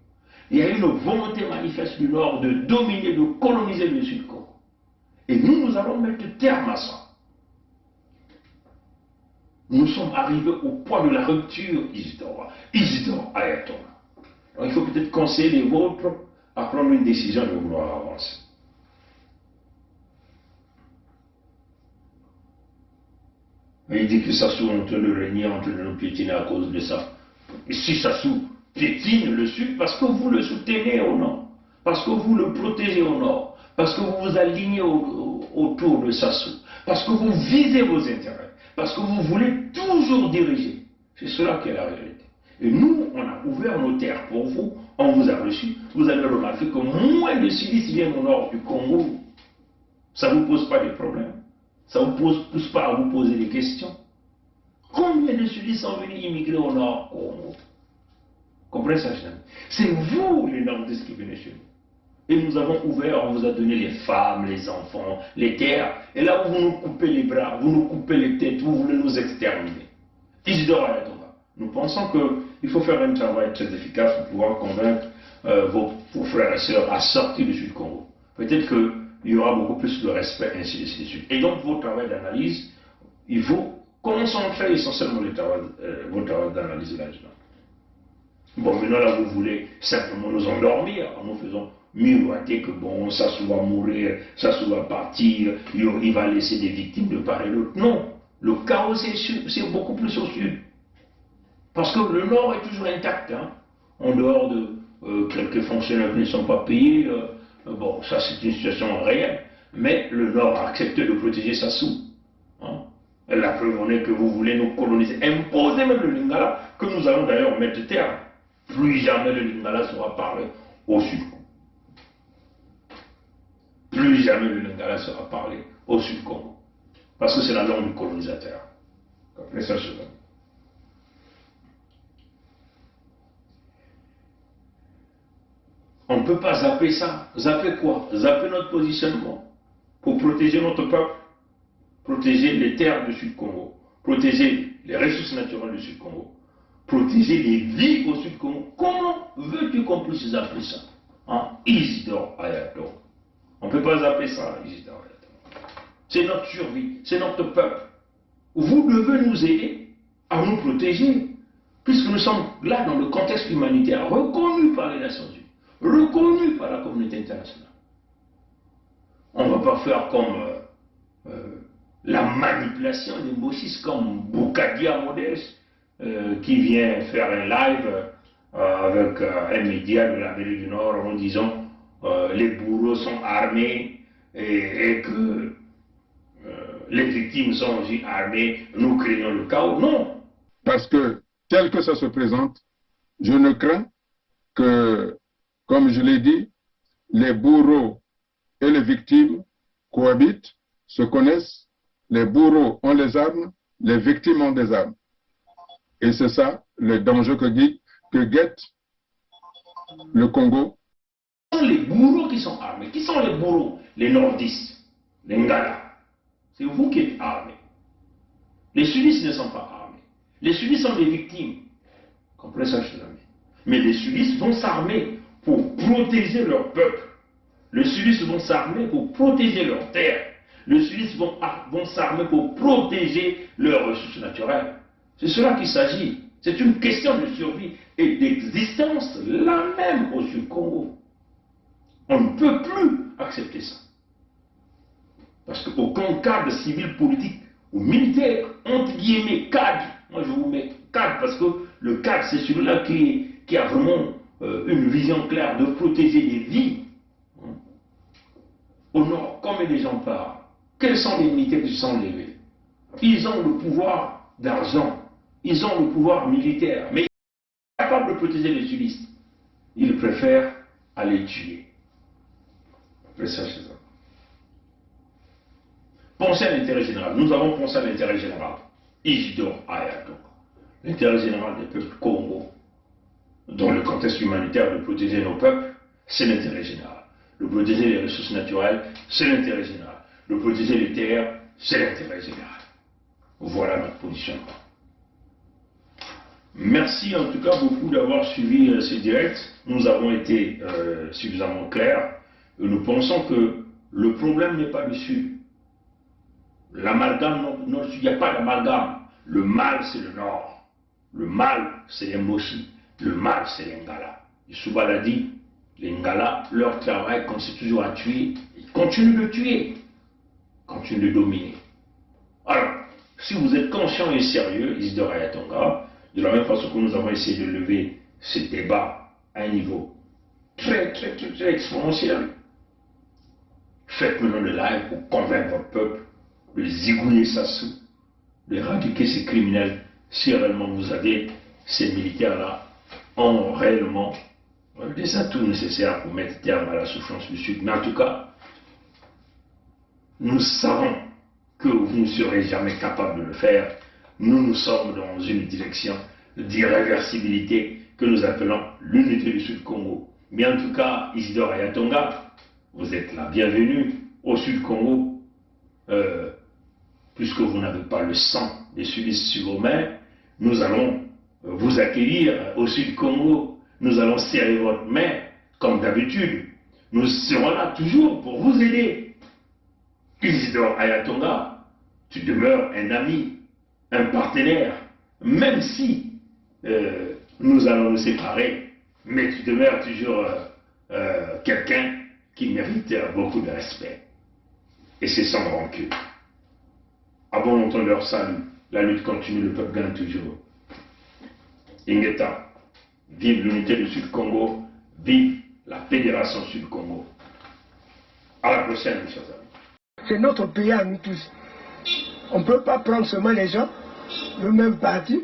Il y a une volonté manifeste du Nord de dominer, de coloniser le Sud-Congo. Et nous allons mettre terme à ça. Nous sommes arrivés au point de la rupture, Isidore Ayatonga. Donc il faut peut-être conseiller les vôtres à prendre une décision de vouloir avancer. Il dit que Sassou est en train de régner, en train de nous piétiner à cause de ça. Et si Sassou piétine le Sud, parce que vous le soutenez au Nord, parce que vous le protégez au Nord, parce que vous vous alignez autour de Sassou, parce que vous visez vos intérêts, parce que vous voulez toujours diriger. C'est cela qui est la réalité. Et nous, on a ouvert nos terres pour vous, on vous a reçu. Vous avez remarqué que moins de silice vient au nord du Congo. Ça ne vous pose pas de problème. Ça ne vous pousse pas à vous poser des questions. Combien de silice sont venus immigrer au nord Congo? Comprenez ça, jamais. C'est vous, les nordistes, qui venez chez nous. Et nous avons ouvert, on vous a donné les femmes, les enfants, les terres. Et là où vous nous coupez les bras, vous nous coupez les têtes, vous voulez nous exterminer. Isidore Ayatonga. Nous pensons qu'il faut faire un travail très efficace pour pouvoir convaincre vos frères et sœurs à sortir du Sud-Congo. Peut-être qu'il y aura beaucoup plus de respect, ainsi de suite. Et donc, vos travail d'analyse, il faut concentrez essentiellement votre travail d'analyse là. Bon, maintenant là, vous voulez simplement nous endormir en nous faisant miroiter que bon, ça se va mourir, ça se va partir, il va laisser des victimes de part et d'autre. Non, le chaos c'est beaucoup plus au sud. Parce que le nord est toujours intact, hein, en dehors de quelques fonctionnaires qui ne sont pas payés. Bon, ça c'est une situation réelle. Mais le nord a accepté de protéger Sassou. Hein. La preuve en est que vous voulez nous coloniser, imposer même le Lingala, que nous allons d'ailleurs mettre terme. Plus jamais le Lingala sera parlé au sud. Plus jamais le Lingala sera parlé au sud Congo. Parce que c'est la langue du colonisateur. Comprenez ça, je On ne peut pas zapper ça. Zapper quoi? Zapper notre positionnement pour protéger notre peuple, protéger les terres du Sud-Congo, protéger les ressources naturelles du Sud-Congo, protéger les vies au Sud-Congo. Comment veux-tu qu'on puisse zapper ça? Hein? Isidore Ayato. On ne peut pas zapper ça, Isidore Ayato. C'est notre survie, c'est notre peuple. Vous devez nous aider à nous protéger, puisque nous sommes là dans le contexte humanitaire reconnu par les Nations Unies, reconnu par la communauté internationale. On ne va pas faire comme la manipulation des Mossis comme Boukadia Modeste qui vient faire un live avec un média de l'Amérique du Nord en disant les bourreaux sont armés et que les victimes sont aussi armées, nous craignons le chaos. Non! Parce que tel que ça se présente, je ne crains que, comme je l'ai dit, les bourreaux et les victimes cohabitent, se connaissent, les bourreaux ont les armes, les victimes ont des armes. Et c'est ça le danger que guette le Congo. Ce sont les bourreaux qui sont armés. Qui sont les bourreaux? Les nordistes, les Ngala. C'est vous qui êtes armés. Les sudistes ne sont pas armés. Les sudistes sont des victimes. Comprenez ça, je l'ai. Mais les sudistes vont s'armer pour protéger leur peuple. Les sudistes vont s'armer pour protéger leurs terres. Les sudistes vont s'armer pour protéger leurs ressources naturelles. C'est cela qu'il s'agit. C'est une question de survie et d'existence, la même au Sud-Congo. On ne peut plus accepter ça. Parce qu'aucun cadre civil, politique ou militaire, entre guillemets, cadre, moi je vous mets cadre parce que le cadre c'est celui-là qui a vraiment une vision claire de protéger des vies. Au nord, combien de gens parlent? Quels sont les militaires qui sont levés? Ils ont le pouvoir d'argent, ils ont le pouvoir militaire, mais ils sont capables de protéger les sudistes. Ils préfèrent aller tuer. Pensez à l'intérêt général. Nous avons pensé à l'intérêt général. Isidore Ayato. L'intérêt général des peuples Congo, dans le contexte humanitaire de protéger nos peuples, c'est l'intérêt général. De protéger les ressources naturelles, c'est l'intérêt général. De protéger les terres, c'est l'intérêt général. Voilà notre positionnement. Merci en tout cas beaucoup d'avoir suivi ce direct. Nous avons été suffisamment clairs. Nous pensons que le problème n'est pas du Sud. L'amalgame, il n'y a pas d'amalgame. Le mal, c'est le Nord. Le mal, c'est les Moshi. Le mal, c'est les Ngala. Issouba l'a dit, les Ngala, leur travail consiste toujours à tuer. Ils continuent de tuer. Ils continuent de dominer. Alors, si vous êtes conscient et sérieux, Isidore Ayatonga, de la même façon que nous avons essayé de lever ce débat à un niveau très exponentiel, faites maintenant le live pour convaincre votre peuple de zigouiller Sassou, d'éradiquer ces criminels. Si réellement vous avez ces militaires-là, ont réellement des atouts nécessaires pour mettre terme à la souffrance du Sud. Mais en tout cas, nous savons que vous ne serez jamais capable de le faire. Nous sommes dans une direction d'irréversibilité que nous appelons l'unité du Sud-Congo. Mais en tout cas, Isidore Ayatonga, vous êtes la bienvenue au Sud-Congo, puisque vous n'avez pas le sang des sudistes sur vos mains. Nous allons vous accueillir au Sud-Congo. Nous allons serrer votre main, comme d'habitude. Nous serons là toujours pour vous aider. Isidore Ayatonga, tu demeures un ami un partenaire, même si nous allons nous séparer, mais tu demeures toujours quelqu'un qui mérite beaucoup de respect. Et c'est sans rancune. À bon entendeur, salut. La lutte continue, le peuple gagne toujours. Ingeta, vive l'unité du Sud-Congo, vive la Fédération Sud-Congo. À la prochaine, mes chers amis. C'est notre pays à nous tous. On ne peut pas prendre seulement les gens, le même parti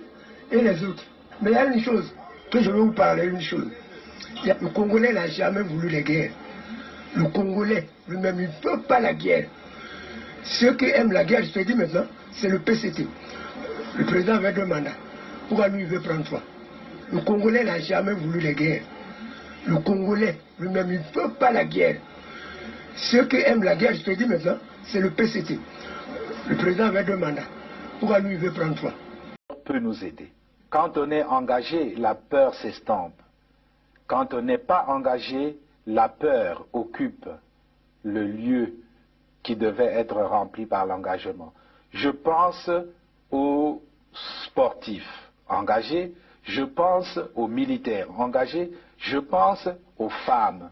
et les autres. Mais il y a une chose, que je veux vous parler, une chose. Le Congolais n'a jamais voulu la guerre. Le Congolais lui-même, il ne veut pas la guerre. Ceux qui aiment la guerre, je te dis maintenant, c'est le PCT. Le président avait 2 mandats. Pourquoi lui, il veut prendre 3? Le Congolais n'a jamais voulu la guerre. Le Congolais lui-même, il ne veut pas la guerre. Ceux qui aiment la guerre, je te dis maintenant, c'est le PCT. Le président avait 2 mandats. Pourquoi lui, il veut prendre 3? Peut nous aider. Quand on est engagé, la peur s'estompe. Quand on n'est pas engagé, la peur occupe le lieu qui devait être rempli par l'engagement. Je pense aux sportifs engagés, je pense aux militaires engagés, je pense aux femmes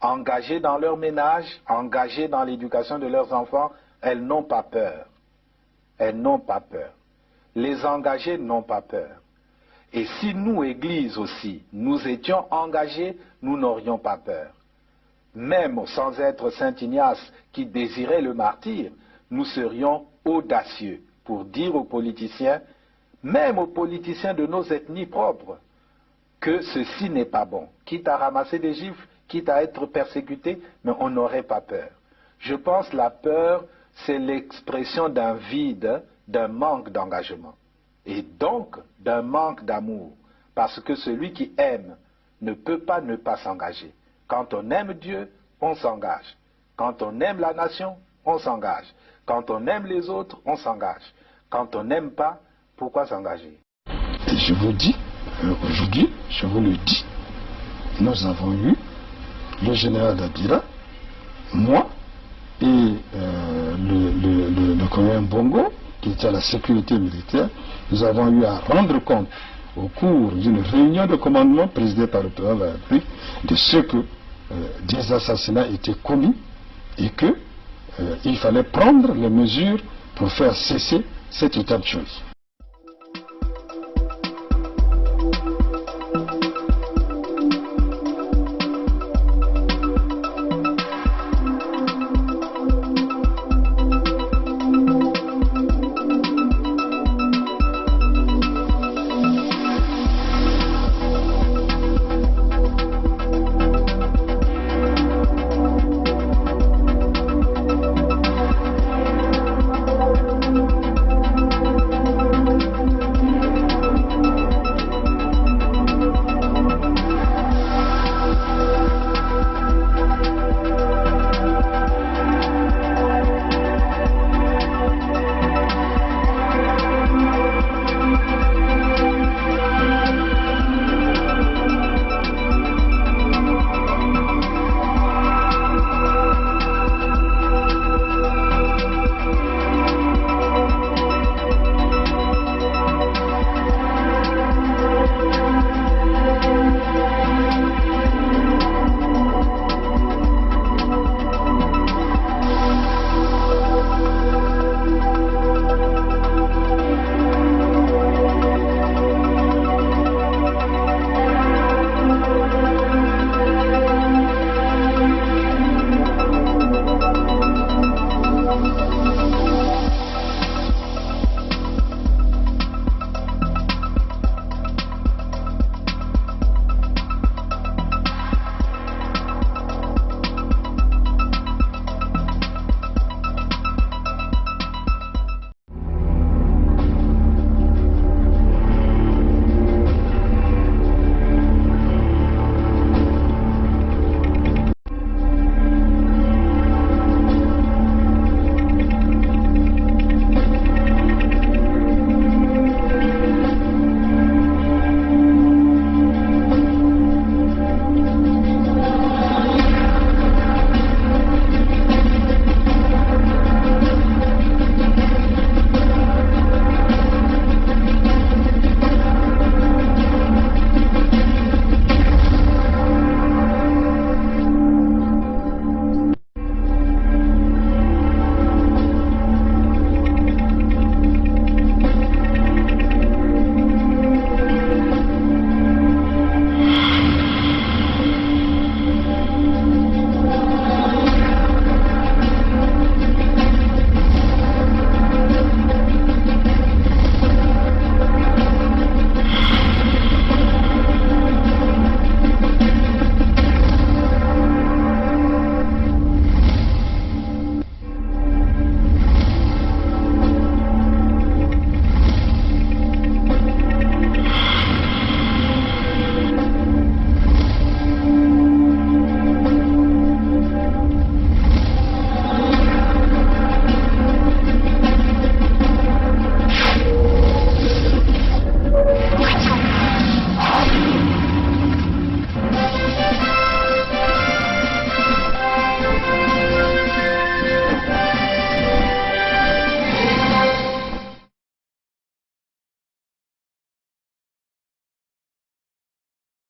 engagées dans leur ménage, engagées dans l'éducation de leurs enfants. Elles n'ont pas peur. Elles n'ont pas peur. Les engagés n'ont pas peur. Et si nous, Église aussi, nous étions engagés, nous n'aurions pas peur. Même sans être Saint Ignace qui désirait le martyre, nous serions audacieux pour dire aux politiciens, même aux politiciens de nos ethnies propres, que ceci n'est pas bon. Quitte à ramasser des gifles, quitte à être persécuté, mais on n'aurait pas peur. Je pense que la peur, c'est l'expression d'un vide, d'un manque d'engagement. Et donc d'un manque d'amour. Parce que celui qui aime ne peut pas ne pas s'engager. Quand on aime Dieu, on s'engage. Quand on aime la nation, on s'engage. Quand on aime les autres, on s'engage. Quand on n'aime pas, pourquoi s'engager? Et je vous dis, aujourd'hui, je vous le dis, nous avons eu le général Dabira, moi et le colonel Bongo, qui était à la sécurité militaire. Nous avons eu à rendre compte au cours d'une réunion de commandement présidée par le président de la République de ce que des assassinats étaient commis et qu'il fallait prendre les mesures pour faire cesser cet état de choses.